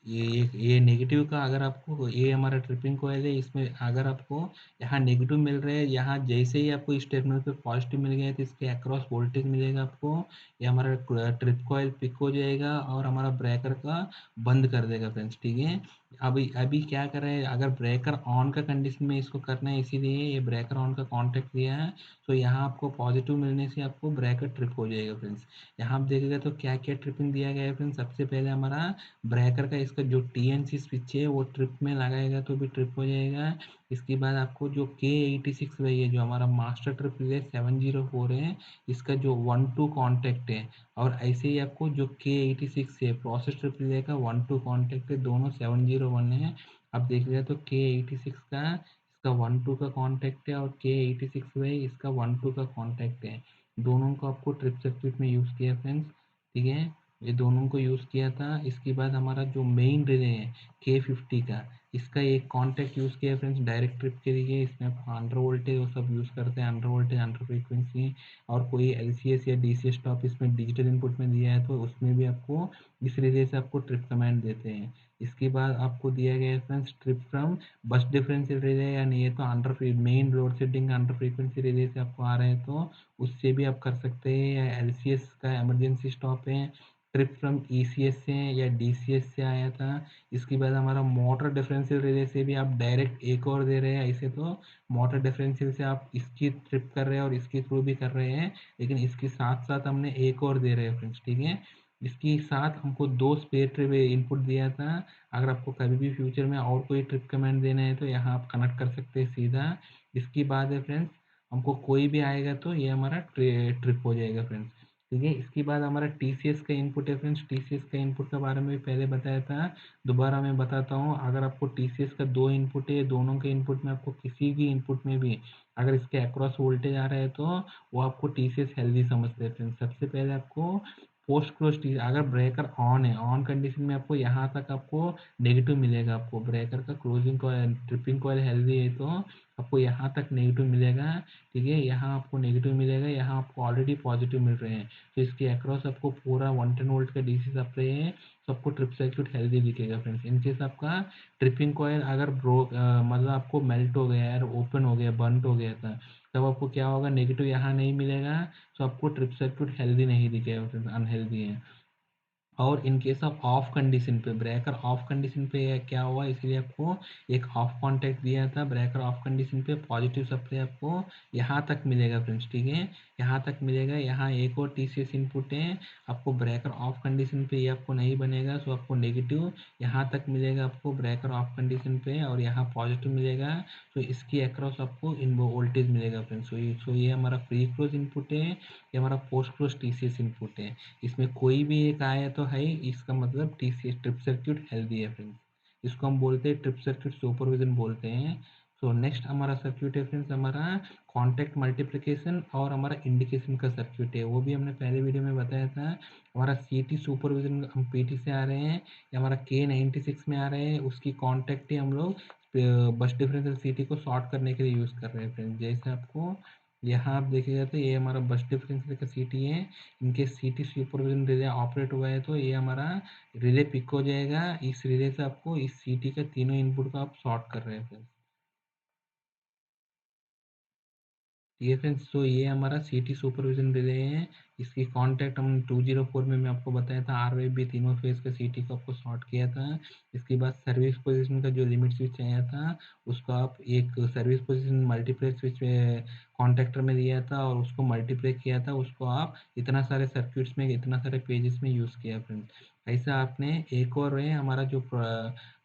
A: ये नेगेटिव का, अगर आपको ये हमारा ट्रिपिंग कॉइल है, इसमें अगर आपको यहाँ नेगेटिव मिल रहे हैं, यहाँ जैसे ही आपको इस टर्मिनल पे पॉजिटिव मिल गया है तो इसके अक्रॉस वोल्टेज मिलेगा आपको। ये हमारा ट्रिप कॉइल पिक हो जाएगा और हमारा ब्रेकर का बंद कर देगा फ्रेंड्स। ठीक है, अभी अभी क्या कर रहे हैं, अगर ब्रेकर ऑन का कंडीशन में इसको करना है, इसीलिए ये ब्रेकर ऑन का कॉन्टेक्ट दिया है। तो यहाँ आपको पॉजिटिव मिलने से आपको ब्रेकर ट्रिप हो जाएगा फ्रेंड्स। यहाँ आप देखिएगा तो क्या क्या ट्रिपिंग दिया गया है फ्रेंड्स। सबसे पहले हमारा ब्रेकर का इसका जो टीएनसी स्विच है वो ट्रिप में लगाएगा तो भी ट्रिप हो जाएगा। इसके बाद आपको जो K86 वही है, जो हमारा मास्टर ट्रिप रिले 704 है, इसका जो 1-2 कॉन्टैक्ट है। और ऐसे ही आपको जो K86 है प्रोसेस ट्रिप रिले का 1-2 कॉन्टैक्ट है, दोनों 701 है। आप देखिएगा तो K86 का इसका 1-2 का कॉन्टैक्ट है, और K86 है इसका 1-2 का कॉन्टैक्ट है। दोनों को आपको ट्रिप सर्किट में यूज़ किया फ्रेंड्स। ठीक है, ये दोनों को यूज़ किया था। इसके बाद हमारा जो मेन रिले है K50 का, इसका एक कॉन्टैक्ट यूज़ किया फ्रेंड्स डायरेक्ट ट्रिप के लिए। इसमें अंडर वोल्टेज वो सब यूज़ करते हैं, अंडर वोल्टेज अंडर फ्रीक्वेंसी। और कोई एलसीएस या डीसीएस स्टॉप इसमें डिजिटल इनपुट में दिया है तो उसमें भी आपको इस रिले से आपको ट्रिप कमांड देते हैं। इसके बाद आपको दिया गया है फ्रेंड्स ट्रिप फ्रॉम बस डिफरेंशियल रिले, या नहीं है तो under main load setting under frequency relay से आपको आ रहे हैं तो उससे भी आप कर सकते हैं। या एलसीएस का इमरजेंसी स्टॉप है, ट्रिप फ्रॉम ईसीएस से या डीसीएस से आया था। इसके बाद हमारा मोटर डिफरेंशियल रिले से भी आप डायरेक्ट एक और दे रहे हैं। ऐसे तो मोटर डिफरेंशियल से आप इसकी ट्रिप कर रहे हैं और इसके थ्रू भी कर रहे हैं, लेकिन इसके साथ साथ हमने एक और दे रहे हैं फ्रेंड्स। ठीक है, इसके साथ हमको दो स्पेयर ट्रिप इनपुट दिया था। अगर आपको कभी भी फ्यूचर में और कोई ट्रिप कमांड देना है तो यहाँ आप कनेक्ट कर सकते हैं सीधा। इसके बाद है फ्रेंड्स, हमको कोई भी आएगा तो ये हमारा ट्रिप हो जाएगा फ्रेंड्स। ठीक है, इसके बाद हमारा टीसीएस का इनपुट है फ्रेंड्स। टीसीएस का इनपुट के बारे में भी पहले बताया था, दोबारा मैं बताता हूँ। अगर आपको टीसीएस का दो इनपुट है, दोनों के इनपुट में आपको किसी भी इनपुट में भी अगर इसके अक्रॉस वोल्टेज आ रहा है तो वो आपको टीसीएस हेल्दी समझते हैं फ्रेंड्स। सबसे पहले आपको पोस्ट क्लोज टी, अगर ब्रेकर ऑन है, ऑन कंडीशन में आपको यहाँ तक आपको नेगेटिव मिलेगा। आपको ब्रेकर का closing coil tripping coil healthy है तो आपको यहाँ तक नेगेटिव मिलेगा। ठीक है, यहाँ आपको नेगेटिव मिलेगा, यहाँ आपको ऑलरेडी पॉजिटिव मिल रहे हैं। तो इसके अक्रॉस आपको पूरा 110 वोल्ट का डीसी सप्लाई है, तो आपको ट्रिप सर्किट हेल्दी दिखेगा फ्रेंड्स। इनकेस आपका ट्रिपिंग कॉइल अगर मतलब आपको मेल्ट हो गया है, ओपन हो गया, बंद हो गया था, तब आपको क्या होगा, नेगेटिव यहाँ नहीं मिलेगा, तो आपको ट्रिप सर्किट हेल्दी नहीं दिखेगा फ्रेंड्स, अनहेल्दी है। और in case of of condition पे, ब्रेकर ऑफ कंडीशन पे क्या हुआ, इसलिए आपको एक ऑफ कॉन्टैक्ट दिया था। ब्रेकर ऑफ कंडीशन पे पॉजिटिव सप्लाई आपको यहाँ तक मिलेगा फ्रेंड्स। ठीक है, यहाँ तक मिलेगा। यहाँ एक और टीसीएस इनपुट है, आपको ब्रेकर ऑफ कंडीशन पे ये आपको नहीं बनेगा, सो आपको नेगेटिव यहाँ तक मिलेगा आपको ब्रेकर ऑफ कंडीशन पे, और यहाँ पॉजिटिव मिलेगा। तो इसके अक्रॉस आपको इन वोल्टेज मिलेगा फ्रेंड्स। सो ये हमारा फ्री क्लोज इनपुट है, ये हमारा पोस्ट क्लोज टीसीएस इनपुट है। इसमें कोई भी एक आया तो है, इसका मतलब टीसीएस ट्रिप सर्किट हेल्दी है फ्रेंड्स। इसको हम बोलते हैं ट्रिप सर्किट सुपरविजन बोलते हैं। सो नेक्स्ट हमारा सर्किट है फ्रेंड्स, हमारा कॉन्टैक्ट मल्टीप्लिकेशन और हमारा इंडिकेशन का सर्किट है, वो भी हमने पहले वीडियो में बताया था। हमारा सीटी सुपरविजन हम पीटी से आ रहे हैं, या हमारा K96 में आ रहे हैं, उसकी कॉन्टैक्ट ही हम लोग बस डिफरेंशियल सीटी को शॉर्ट करने के लिए यूज़ कर रहे हैं फ्रेंड्स। जैसे आपको यहाँ आप देखिएगा तो ये हमारा बस डिफरेंशियल का सीटी है। इनके सीटी सुपरविजन रिले ऑपरेट हुआ है तो ये हमारा रिले पिक हो जाएगा। इस रिले से आपको इस सीटी का तीनों इनपुट को आप शॉर्ट कर रहे हैं फ्रेंड्स। ठीक है फ्रेंड्स, तो ये हमारा सीटी सुपरविजन रिले है। इसकी कॉन्टैक्ट हम 204 में मैं आपको बताया था, आर वाई बी तीनों फेज का सीटी को आपको शॉर्ट किया था। इसके बाद सर्विस पोजीशन का जो लिमिट स्विच आया था, उसको आप एक service position multiplex switch contactor में दिया था और उसको मल्टीप्लेक्स किया था। उसको आप इतना सारे सर्किट्स में, इतना सारे पेजेस में यूज़ किया फ्रेंड्स। ऐसा आपने एक और है हमारा जो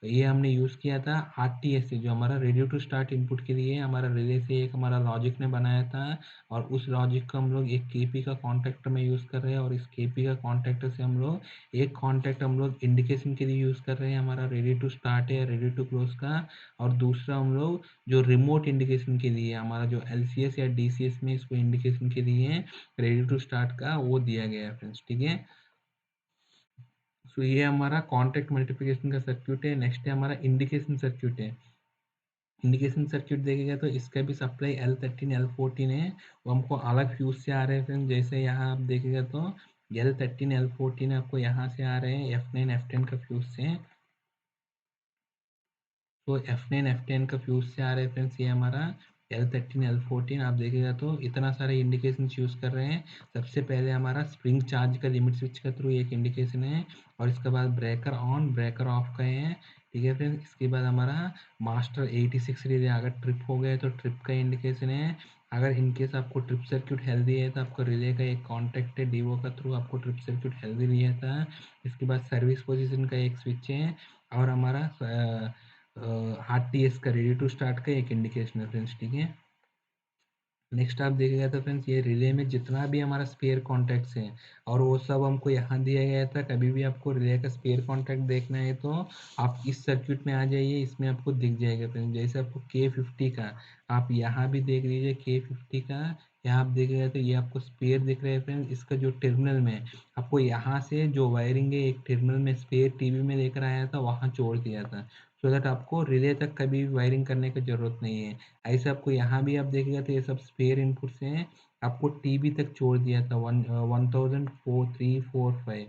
A: ये हमने यूज़ किया था आरटीएस से, जो हमारा रेडियो टू स्टार्ट इनपुट के लिए हमारा रिले से एक हमारा लॉजिक ने बनाया था, और उस लॉजिक को हम लोग एक केपी का कॉन्टैक्टर में यूज़ कर रहे हैं, और इस केपी का कॉन्टैक्टर से हम लोग एक कॉन्टैक्ट हम लोग इंडिकेशन के लिए यूज़ कर रहे हैं, हमारा रेडी टू स्टार्ट है रेडी टू क्लोज का, और दूसरा हम लोग जो रिमोट इंडिकेशन के लिए हमारा जो एलसीएस या डीसीएस में इसको इंडिकेशन के लिए रेडी टू स्टार्ट का वो दिया गया है फ्रेंड्स, ठीक है। सो ये हमारा कॉन्टैक्ट मल्टीप्लिकेशन का सर्क्यूट है। नेक्स्ट है हमारा इंडिकेशन सर्क्यूट है। इंडिकेशन सर्क्यूट देखेगा तो इसका भी सप्लाई L13 L14 है, वो हमको अलग फ्यूज से आ रहे हैं फ्रेंड्स। जैसे यहाँ आप देखेगा तो L13 L14 आपको यहाँ से आ रहे हैं F9 F10 का फ्यूज से, तो F9 F10 का फ्यूज से आ रहे हैं फ्रेंड्स। ये हमारा L13 L14 आप देखिएगा तो इतना सारे इंडिकेशन यूज़ कर रहे हैं। सबसे पहले हमारा स्प्रिंग चार्ज का लिमिट स्विच के थ्रू एक इंडिकेशन है, और इसके बाद ब्रेकर ऑन ब्रेकर ऑफ का है, ठीक है फ्रेंड्स। इसके बाद हमारा मास्टर 86 रिले, अगर ट्रिप हो गए तो ट्रिप का इंडिकेशन है। अगर इनकेस आपको ट्रिप सर्क्यूट हेल्दी है तो आपको रिले का एक कॉन्टैक्ट है डीओ का थ्रू आपको ट्रिप सर्क्यूट हेल्दी नहीं रहता है। इसके बाद सर्विस पोजीशन का एक स्विच है, और हमारा आरटीएस का रेडी टू स्टार्ट का एक इंडिकेशन है फ्रेंड्स, ठीक है। नेक्स्ट आप देखिएगा तो फ्रेंड्स ये रिले में जितना भी हमारा स्पेयर कॉन्टैक्ट्स हैं, और वो सब हमको यहाँ दिया गया था। कभी भी आपको रिले का स्पेयर कॉन्टैक्ट देखना है तो आप इस सर्किट में आ जाइए, इसमें आपको दिख जाएगा फ्रेंड्स। जैसे आपको K50 का आप यहाँ भी देख लीजिए, K50 का यहाँ आप देखिएगा तो ये आपको स्पेयर दिख रहा है फ्रेंड्स। इसका जो टर्मिनल में आपको यहाँ से जो वायरिंग है एक टर्मिनल में स्पेयर टीवी में लेकर आया था, वहाँ जोड़ दिया था, सो दैट आपको रिले तक कभी भी वायरिंग करने की ज़रूरत नहीं है। ऐसे आपको यहाँ भी आप देखिएगा तो ये सब स्पेयर इनपुट्स हैं। आपको टीबी तक छोड़ दिया था 104345,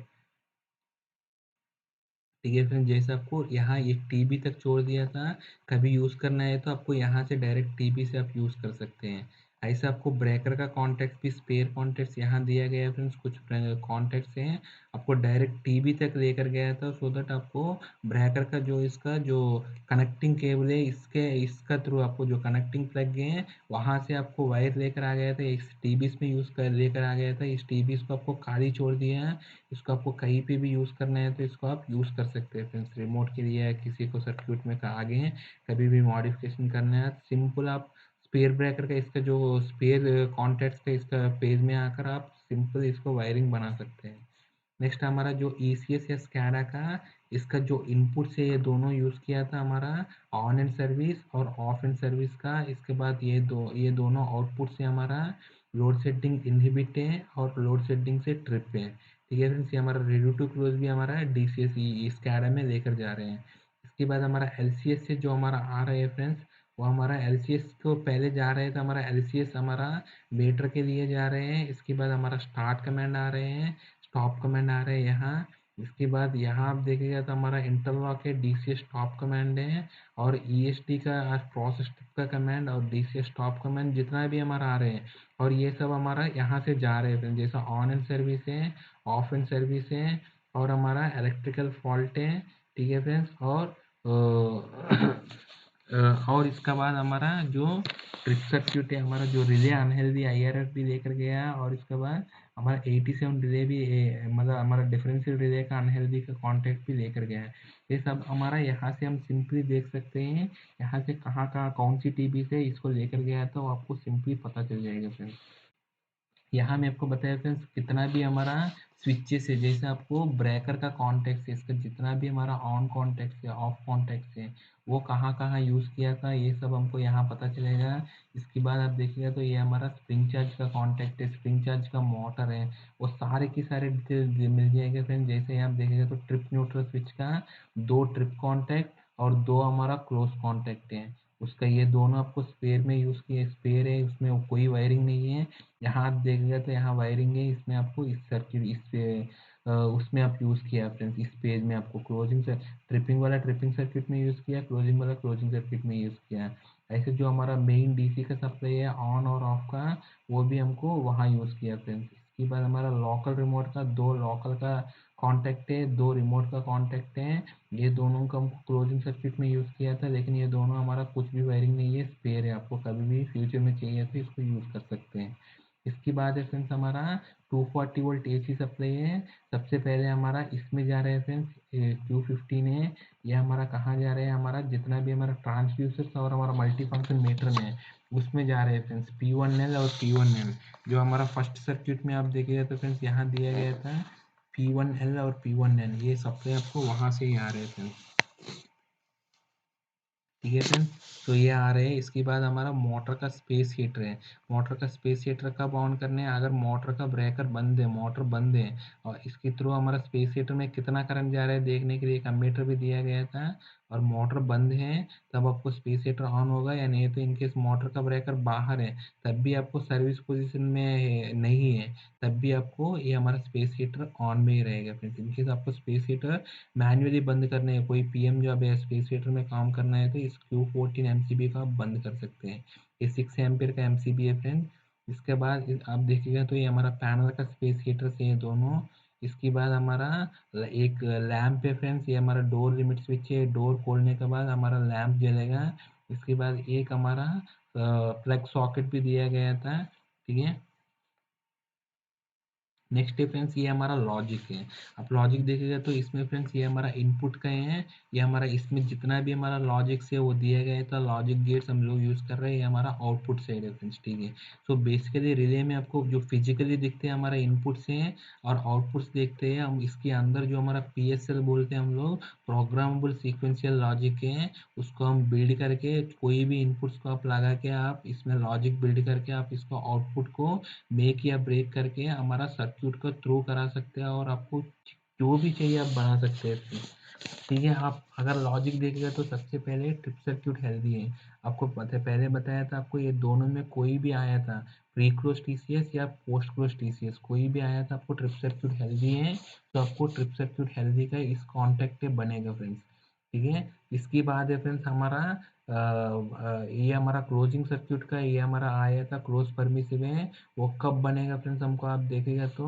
A: ठीक है फ्रेंड। जैसे आपको यहाँ एक टीबी तक छोड़ दिया था, कभी यूज़ करना है तो आपको यहाँ से डायरेक्ट टीबी से आप यूज़ कर सकते हैं। ऐसे आपको ब्रेकर का कॉन्टैक्ट भी स्पेयर कॉन्टैक्ट्स यहाँ दिया गया है फ्रेंड्स। कुछ कॉन्टैक्ट्स हैं आपको डायरेक्ट टीबी तक लेकर गया था, सो दैट आपको ब्रेकर का जो इसका जो कनेक्टिंग केबल है इसका थ्रू आपको जो कनेक्टिंग प्लग है वहाँ से आपको वायर लेकर आ गया था, इस टीबीस में यूज़ कर लेकर आ गया था। इस टीबीस को आपको खाली छोड़ दिया है। इसको आपको कहीं पे भी यूज़ करना है तो इसको आप यूज़ कर सकते हैं फ्रेंड्स। रिमोट के लिए या किसी को सर्किट में आगे हैं कभी भी मॉडिफिकेशन करना है, सिंपल आप स्पेयर ब्रेकर का इसका जो स्पेयर कॉन्टैक्ट्स का इसका पेज में आकर आप सिंपल इसको वायरिंग बना सकते हैं। नेक्स्ट हमारा जो ECS या स्कैडा का इसका जो इनपुट से ये दोनों यूज़ किया था हमारा ऑन एंड सर्विस और ऑफ एंड सर्विस का। इसके बाद ये दोनों आउटपुट से हमारा लोड सेटिंग इनहिबिट है और लोड सेटिंग से ट्रिप है, ठीक है फ्रेंड्स। ये हमारा रेडी टू क्लोज भी हमारा DCS स्कैडा में लेकर जा रहे हैं। इसके बाद हमारा LCS से जो हमारा आ रहा है फ्रेंड्स, वो हमारा LCS को पहले जा रहे थे हमारा LCS हमारा मीटर के लिए जा रहे हैं। इसके बाद हमारा स्टार्ट कमांड आ रहे हैं, स्टॉप कमांड आ रहा है यहाँ। इसके बाद यहाँ आप देखिएगा तो हमारा इंटरलॉक है, DCS स्टॉप कमांड है, और EST का प्रोसेस का कमांड और DCS स्टॉप कमांड जितना भी हमारा आ रहे हैं, और ये सब हमारा यहाँ से जा रहे हैं जैसा ऑन एंड सर्विस है, ऑफ एंड सर्विस है, और हमारा इलेक्ट्रिकल फॉल्ट है, ठीक है फ्रेंड्स। और और इसका बाद हमारा जो ट्रिप सर्क्यूट है, हमारा जो रिले अनहेल्दी IRF भी लेकर गया, और इसके बाद हमारा 87 रिले भी मतलब हमारा डिफरेंशियल रिले का अनहेल्दी का कॉन्टैक्ट भी लेकर गया है। ये सब हमारा यहाँ से हम सिंपली देख सकते हैं, यहाँ से कहाँ कहाँ कौन सी टीबी से इसको लेकर गया है, तो आपको सिंपली पता चल जाएगा फ्रेंड्स। यहाँ मैं आपको बताया फ्रेंड्स कितना भी हमारा स्विचेस है, जैसे आपको ब्रेकर का कॉन्टेक्ट है, इसका जितना भी हमारा ऑन कॉन्टेक्ट है ऑफ कॉन्टेक्ट है वो कहाँ कहाँ यूज़ किया था ये सब हमको यहाँ पता चलेगा। इसके बाद आप देखिएगा तो ये हमारा स्प्रिंग चार्ज का कॉन्टेक्ट है, स्प्रिंग चार्ज का मोटर है, वो सारे की सारे डिटेल मिल जाएगा फ्रेंड्स। जैसे आप देखिएगा तो ट्रिप न्यूट्रल स्विच का 2 ट्रिप कॉन्टैक्ट और 2 हमारा क्लोज कॉन्टैक्ट है, उसका ये दोनों आपको स्पेयर में यूज़ किए, स्पेयर है उसमें कोई वायरिंग नहीं है। यहाँ आप देखिएगा तो यहाँ वायरिंग है, इसमें आपको इस सर्किट इस पे उसमें आप यूज़ किया फ्रेंड्स। इस पेज में आपको क्लोजिंग से ट्रिपिंग वाला ट्रिपिंग सर्किट में यूज़ किया, क्लोजिंग वाला क्लोजिंग सर्किट में यूज़ किया। ऐसे जो हमारा मेन DC का सप्लाई है ऑन और ऑफ का, वो भी हमको वहाँ यूज़ किया फ्रेंड्स। इसके बाद हमारा लोकल रिमोट का 2 लोकल का कॉन्टैक्ट है, 2 रिमोट का कॉन्टैक्ट है, ये दोनों का हमको क्लोजिंग सर्किट में यूज़ किया था, लेकिन ये दोनों हमारा कुछ भी वायरिंग नहीं है, स्पेयर है, आपको कभी भी फ्यूचर में चाहिए तो इसको यूज़ कर सकते हैं। इसके बाद है फ्रेंड्स हमारा 240 वोल्ट AC सप्लाई है। सबसे पहले हमारा इसमें जा रहा है फ्रेंड्स, Q15 है। ये हमारा कहाँ जा रहा है, हमारा जितना भी हमारा ट्रांसड्यूसर और हमारा मल्टीफंक्शन मीटर में है उसमें जा रहे हैं फ्रेंड्स, P1L और P1L। जो हमारा फर्स्ट सर्किट में आप देखिएगा तो फ्रेंड्स यहाँ दिया गया था P1L और P1N, ये सप्लाई आपको वहाँ से ही आ रहे हैं फ्रेंड्स। ठीक है फ्रेंड्स, तो ये आ रहे हैं। इसके बाद हमारा मोटर का स्पेस हीटर है। मोटर का स्पेस हीटर कब ऑन करने हैं, अगर मोटर का ब्रेकर बंद है, मोटर बंद है और इसके थ्रू हमारा स्पेस हीटर में कितना करंट जा रहा है देखने के लिए एक एमीटर भी दिया गया था, और मोटर बंद है तब आपको स्पेस हीटर ऑन होगा, या नहीं तो इनकेस मोटर का ब्रेकर बाहर है तब भी आपको सर्विस पोजिशन में नहीं है तब भी आपको ये हमारा स्पेस हीटर ऑन में ही रहेगा फ्रेंड्स। इनकेस आपको स्पेस हीटर मैन्युअली बंद करने हैं, कोई पीएम जॉब या स्पेस हीटर में काम करना है तो इस Q14 एमसीबी का आप बंद कर सकते हैं। ये 6 एम्पियर का एमसीबी है फ्रेंड। इसके बाद आप देखिएगा तो ये हमारा पैनल का स्पेस हीटर से है दोनों। इसके बाद हमारा एक लैंप है फ्रेंड्स, ये हमारा डोर लिमिट स्विच है, डोर खोलने के बाद हमारा लैंप जलेगा। इसके बाद एक हमारा प्लग सॉकेट भी दिया गया था। ठीक है, नेक्स्ट है फ्रेंड्स, ये हमारा लॉजिक है। आप लॉजिक देखेगा तो इसमें फ्रेंड्स ये हमारा इनपुट का है, ये हमारा इसमें जितना भी हमारा लॉजिक से वो दिया गया था, लॉजिक गेट्स हम लोग यूज़ कर रहे हैं, ये हमारा आउटपुट साइड है फ्रेंड्स। ठीक है, सो बेसिकली रिले में आपको जो फिजिकली दिखते हैं हमारा इनपुट से हैं और आउटपुट्स देखते हैं हम, इसके अंदर जो हमारा PSL बोलते हैं हम लोग, प्रोग्रामेबल सीक्वेंशियल लॉजिक है, उसको हम बिल्ड करके कोई भी इनपुट्स को आप लगा के आप इसमें लॉजिक बिल्ड करके आप इसको आउटपुट को मेक या ब्रेक करके हमारा सर्किट को थ्रू करा सकते हैं और आपको जो भी चाहिए आप बना सकते हैं इसमें। ठीक है, आप अगर लॉजिक देखिएगा तो सबसे पहले ट्रिप सर्किट हेल्दी है। आपको पता है, पहले बताया था आपको, ये दोनों में कोई भी आया था, प्री क्लोज TCS या पोस्ट क्लोज TCS, कोई भी आया था आपको ट्रिप सर्किट हेल्दी है तो आपको ट्रिप सर्किट हेल्दी का इस कॉन्टेक्ट पे बनेगा फ्रेंड्स। ठीक है, इसके बाद है फ्रेंड्स हमारा ये हमारा क्लोजिंग सर्किट का ये हमारा आया था क्लोज परमिसिव है। वो कब बनेगा फ्रेंड्स, हमको आप देखेगा तो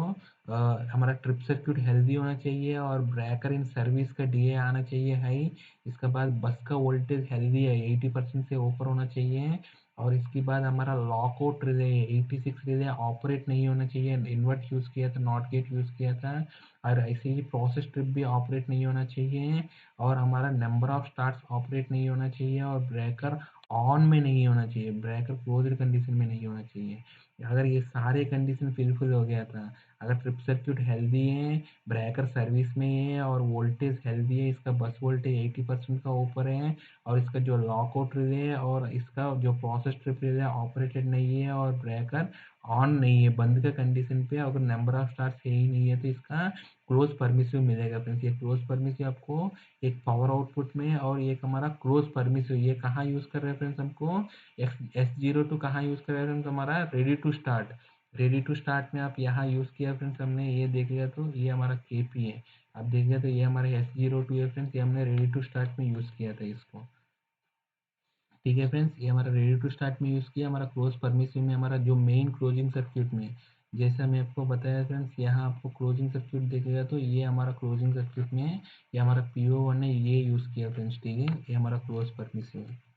A: हमारा ट्रिप सर्किट हेल्दी होना चाहिए और ब्रेकर इन सर्विस का DA आना चाहिए हाई। इसके बाद बस का वोल्टेज हेल्दी है, 80% से ऊपर होना चाहिए। और इसके बाद हमारा लॉकआउट रिले 86 रिले ऑपरेट नहीं होना चाहिए, इन्वर्ट यूज़ किया था, नॉट गेट यूज़ किया था। और ऐसे ही प्रोसेस ट्रिप भी ऑपरेट नहीं होना चाहिए, और हमारा नंबर ऑफ स्टार्ट्स ऑपरेट नहीं होना चाहिए, और ब्रेकर ऑन में नहीं होना चाहिए, ब्रेकर क्लोज्ड कंडीशन में नहीं होना चाहिए। अगर ये सारे कंडीशन फुलफिल हो गया था, अगर ट्रिप सर्किट हेल्दी है, ब्रेकर सर्विस में है और वोल्टेज हेल्दी है, इसका बस वोल्टेज 80% का ऊपर है, और इसका जो लॉकआउट रिले है और इसका जो प्रोसेस ट्रिप रिले ऑपरेटेड नहीं है, और ब्रेकर ऑन नहीं है, बंद का कंडीशन पे, अगर नंबर ऑफ स्टार्स है ही नहीं है तो इसका क्लोज परमिसिव मिलेगा फ्रेंड्स। ये क्लोज परमिसिव आपको एक पावर आउटपुट में, और एक हमारा क्लोज परमिसिव ये कहाँ यूज़ कर रहे हैं फ्रेंड्स, हमको S02 कहाँ यूज़ कर रहे हैं फ्रेंड्स, हमारा ready to start. Ready to start में आप यहाँ यूज़ किया फ्रेंड्स हमने, ये देखिएगा तो ये हमारा KP है। आप देखिएगा तो ये हमारे S02 है फ्रेंड्स, ये हमने रेडी टू स्टार्ट में यूज़ किया था इसको। ठीक है फ्रेंड्स, ये हमारा रेडी टू स्टार्ट में यूज़ किया, हमारा क्लोज परमिसिव में हमारा जो मेन क्लोजिंग सर्किट में, जैसा मैं आपको बताया फ्रेंड्स, यहाँ आपको क्लोजिंग सर्किट देखेगा तो ये हमारा क्लोजिंग सर्किट में है, ये हमारा PO1 ने ये यूज़ किया फ्रेंड्स। ठीक है, ये हमारा क्लोज परमिसिव है।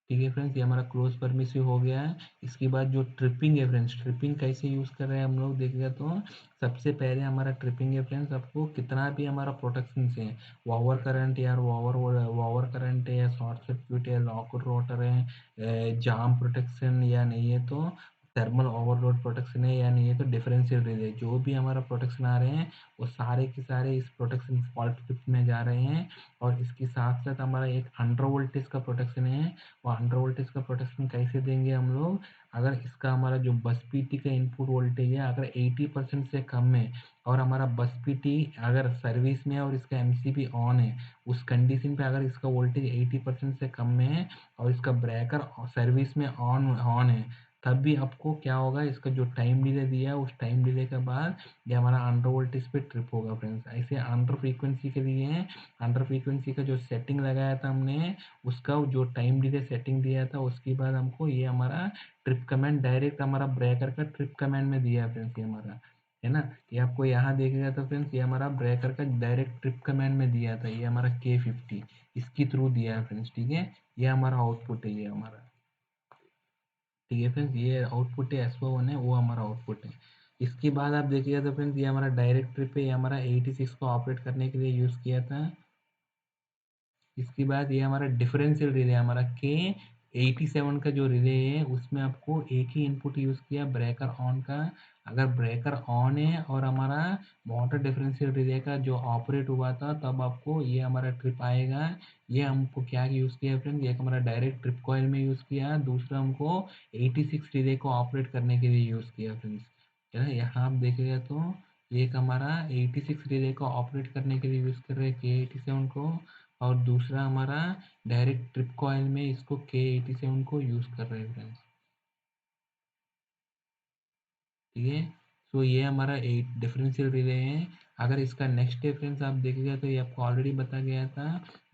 A: ठीक है फ्रेंड्स, ये हमारा क्लोज परमिसिव हो गया है। इसके बाद जो ट्रिपिंग है फ्रेंड्स, ट्रिपिंग कैसे यूज़ कर रहे हैं हम लोग देखिएगा तो सबसे पहले हमारा ट्रिपिंग है फ्रेंड्स, आपको कितना भी हमारा प्रोटेक्शन से ओवर करंट या ओवर करंट है या शॉर्ट सर्क्यूट है, लॉकआउट रोटर है, जाम प्रोटेक्शन या नहीं है तो थर्मल ओवरलोड प्रोटेक्शन है या नहीं है तो डिफरेंशियल रिले, जो भी हमारा प्रोटेक्शन आ रहे हैं वो सारे के सारे इस प्रोटेक्शन फॉल्ट ट्रिप में जा रहे हैं। और इसके साथ साथ हमारा एक अंडर वोल्टेज का प्रोटेक्शन है। और अंडर वोल्टेज का प्रोटेक्शन कैसे देंगे हम लोग, अगर इसका हमारा जो बस PT का इनपुट वोल्टेज है अगर 80% से कम है, और हमारा बस PT अगर सर्विस में है और इसका MCB ऑन है, उस कंडीशन पे अगर इसका वोल्टेज 80% से कम में है और इसका ब्रेकर सर्विस में ऑन ऑन है, तब भी आपको क्या होगा, इसका जो टाइम डिले दिया है उस टाइम डिले के बाद ये हमारा अंडर वोल्टेज पे ट्रिप होगा फ्रेंड्स। ऐसे अंडर फ्रीक्वेंसी के लिए, अंडर फ्रीक्वेंसी का जो सेटिंग लगाया था हमने, उसका जो टाइम डिले सेटिंग दिया था उसके बाद हमको ये हमारा ट्रिप कमांड डायरेक्ट हमारा ब्रेकर का ट्रिप कमांड में दिया है फ्रेंड्स, ये हमारा है ना। ये आपको यहाँ देखेगा तो फ्रेंड्स ये हमारा ब्रेकर का डायरेक्ट ट्रिप कमांड में दिया था, ये हमारा K50 इसके थ्रू दिया है फ्रेंड्स। ठीक है, ये हमारा आउटपुट है ये हमारा। ठीक है फ्रेंड्स, ये आउटपुट है S1 है, वो हमारा आउटपुट है। इसके बाद आप देखिएगा तो फ्रेंड्स ये हमारा डायरेक्ट ट्रिप है, ये हमारा 86 को ऑपरेट करने के लिए यूज़ किया था। इसके बाद ये हमारा डिफरेंशियल रिले, हमारा के 87 का जो रिले है उसमें आपको एक ही इनपुट यूज़ किया ब्रेकर ऑन का। अगर ब्रेकर ऑन है और हमारा मोटर डिफरेंशियल रिले का जो ऑपरेट हुआ था तब आपको ये हमारा ट्रिप आएगा। ये हमको क्या यूज़ किया फ्रेंड, एक हमारा डायरेक्ट ट्रिप कॉइल में यूज़ किया, दूसरा हमको 86 रिले को ऑपरेट करने के लिए यूज़ किया फ्रेंड्स। है ना, यहाँ आप देखिएगा तो एक हमारा 86 रिले को ऑपरेट करने के लिए यूज़ कर रहे हैं के 87 को, और दूसरा हमारा डायरेक्ट ट्रिप कॉइल में इसको के 87 को यूज़ कर रहे हैं फ्रेंड्स। ठीक है, सो ये हमारा एट डिफरेंशियल रिले है। अगर इसका नेक्स्ट डिफरेंस आप देखिएगा तो ये आपको ऑलरेडी बता गया था।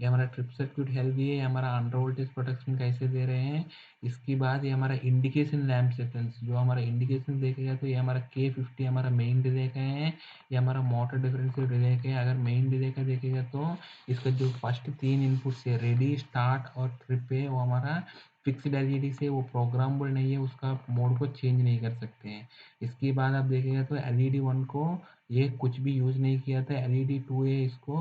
A: ये हमारा ट्रिप सर्किट हेल्प भी है, ये हमारा अंडर वोल्टेज प्रोटेक्शन कैसे दे रहे हैं। इसके बाद ये हमारा इंडिकेशन लैम्प है फ्रेंड्स, जो हमारा इंडिकेशन देखेगा तो ये हमारा के 50 हमारा मेन रिले का है, ये हमारा मोटर डिफरेंशियल रिले का है। अगर मेन रिले का देखेगा तो इसका जो फर्स्ट 3 इनपुट्स है रेडी, स्टार्ट और ट्रिप है, वो हमारा फिक्स्ड एलईडी से, वो प्रोग्रामेबल नहीं है, उसका मोड को चेंज नहीं कर सकते हैं। इसके बाद आप देखिएगा तो LED1 को ये कुछ भी यूज़ नहीं किया था। LED2 है, इसको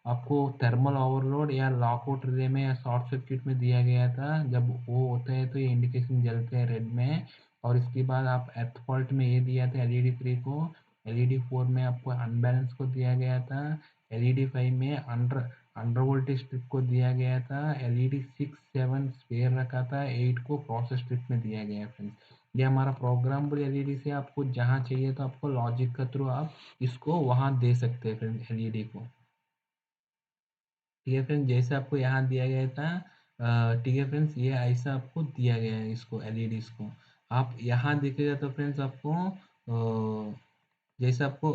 A: आपको थर्मल ओवरलोड या लॉकआउट रिले में या शॉर्ट सर्किट में दिया गया था। जब वो होता है तो ये इंडिकेशन जलते हैं रेड में। और इसके बाद आप एर्थ फॉल्ट में ये दिया था LED3 को, LED4 में आपको अनबैलेंस को दिया गया था, LED5 में अंडर अंडर वोल्टेज स्ट्रिप को दिया गया था, LED6 7 स्पेयर रखा था, 8 को प्रोसेस स्ट्रिप में दिया गया है फ्रेंड्स। ये हमारा प्रोग्रामेबल एलईडी से आपको जहाँ चाहिए तो आपको लॉजिक के थ्रू आप इसको वहाँ दे सकते हैं फ्रेंड एलईडी को। ठीक है फ्रेंड्स, जैसे आपको यहाँ दिया गया था, ठीक है फ्रेंड्स, ये ऐसा आपको दिया गया है इसको एलईडीज को। आप यहाँ देखिएगा तो फ्रेंड्स आपको जैसे आपको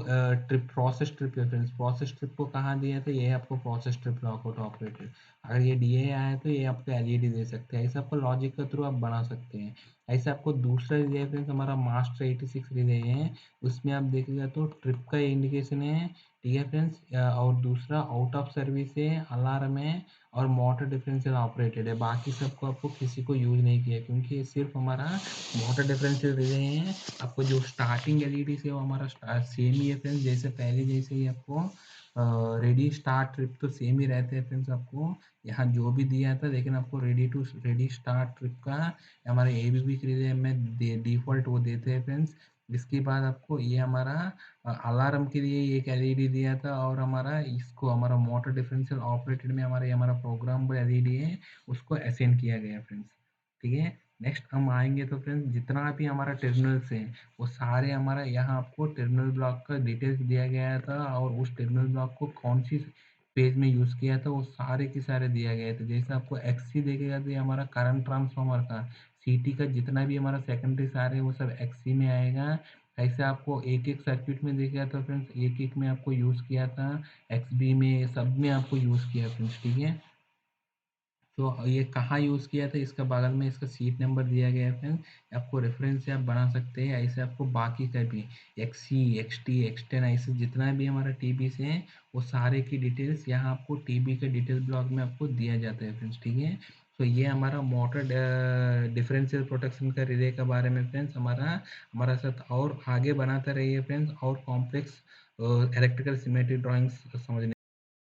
A: ट्रिप प्रोसेस ट्रिप है फ्रेंड्स, प्रोसेस ट्रिप को कहाँ दिया था, ये आपको प्रोसेस ट्रिप लॉकआउट ऑपरेटेड। अगर ये डीए आया है तो ये आपको एलईडी दे सकते हैं। ऐसे आपको लॉजिक के थ्रू आप बना सकते हैं। ऐसे आपको दूसरा रिले फ्रेंड्स हमारा मास्टर 86 रिले है, उसमें आप देखिएगा तो ट्रिप का इंडिकेशन है। ठीक है फ्रेंड्स, और दूसरा आउट ऑफ सर्विस है, अलार्म है, और मोटर डिफरेंशियल ऑपरेटेड है। बाकी सबको आपको किसी को यूज़ नहीं किया क्योंकि ये सिर्फ हमारा मोटर डिफरेंशियल रिले है। आपको जो स्टार्टिंग एलईडी से वो हमारा सेम ही है फ्रेंड्स, जैसे पहले जैसे ही आपको रेडी स्टार्ट ट्रिप तो सेम ही रहते हैं फ्रेंड्स। आपको यहाँ जो भी दिया था, लेकिन आपको रेडी स्टार्ट ट्रिप का हमारे एबीबी के लिए में डिफ़ॉल्ट वो देते हैं फ्रेंड्स। इसके बाद आपको ये हमारा अलार्म के लिए एक एलईडी दिया था, और हमारा इसको हमारा मोटर डिफरेंशियल ऑपरेटेड में हमारा ये हमारा प्रोग्रामेबल एलईडी है, उसको असाइन किया गया फ्रेंड्स। ठीक है, नेक्स्ट हम आएंगे तो फ्रेंड्स जितना भी हमारा टर्मिनल्स हैं वो सारे हमारा यहाँ आपको टर्मिनल ब्लॉक का डिटेल्स दिया गया था, और उस टर्मिनल ब्लॉक को कौन सी पेज में यूज़ किया था वो सारे के सारे दिया गया था। जैसे आपको एक्ससी देखेगा तो ये हमारा करंट ट्रांसफार्मर का, सीटी का जितना भी हमारा सेकेंडरी सारे वो सब एक्ससी में आएगा। ऐसे आपको एक एक सर्किट में देखेगा तो फ्रेंड्स एक एक में आपको यूज़ किया था, एक्सबी में सब में आपको यूज़ किया फ्रेंड्स। ठीक है, तो ये कहाँ यूज़ किया था, इसका बगल में इसका सीट नंबर दिया गया है फ्रेंड्स, आपको रेफरेंस से आप बना सकते हैं। ऐसे आपको बाकी का भी एक्सी एक्सटी एक्सटेन ऐसे जितना भी हमारा टीबी से है वो सारे की डिटेल्स यहाँ आपको टीबी के डिटेल ब्लॉक में आपको दिया जाता है फ्रेंड्स। ठीक है, तो ये हमारा मोटर डिफरेंशियल प्रोटेक्शन का रिले के बारे में फ्रेंड्स। हमारा साथ और आगे बनाते रहिए फ्रेंड्स, और कॉम्प्लेक्स इलेक्ट्रिकल सिमेट्री ड्राइंग्स समझने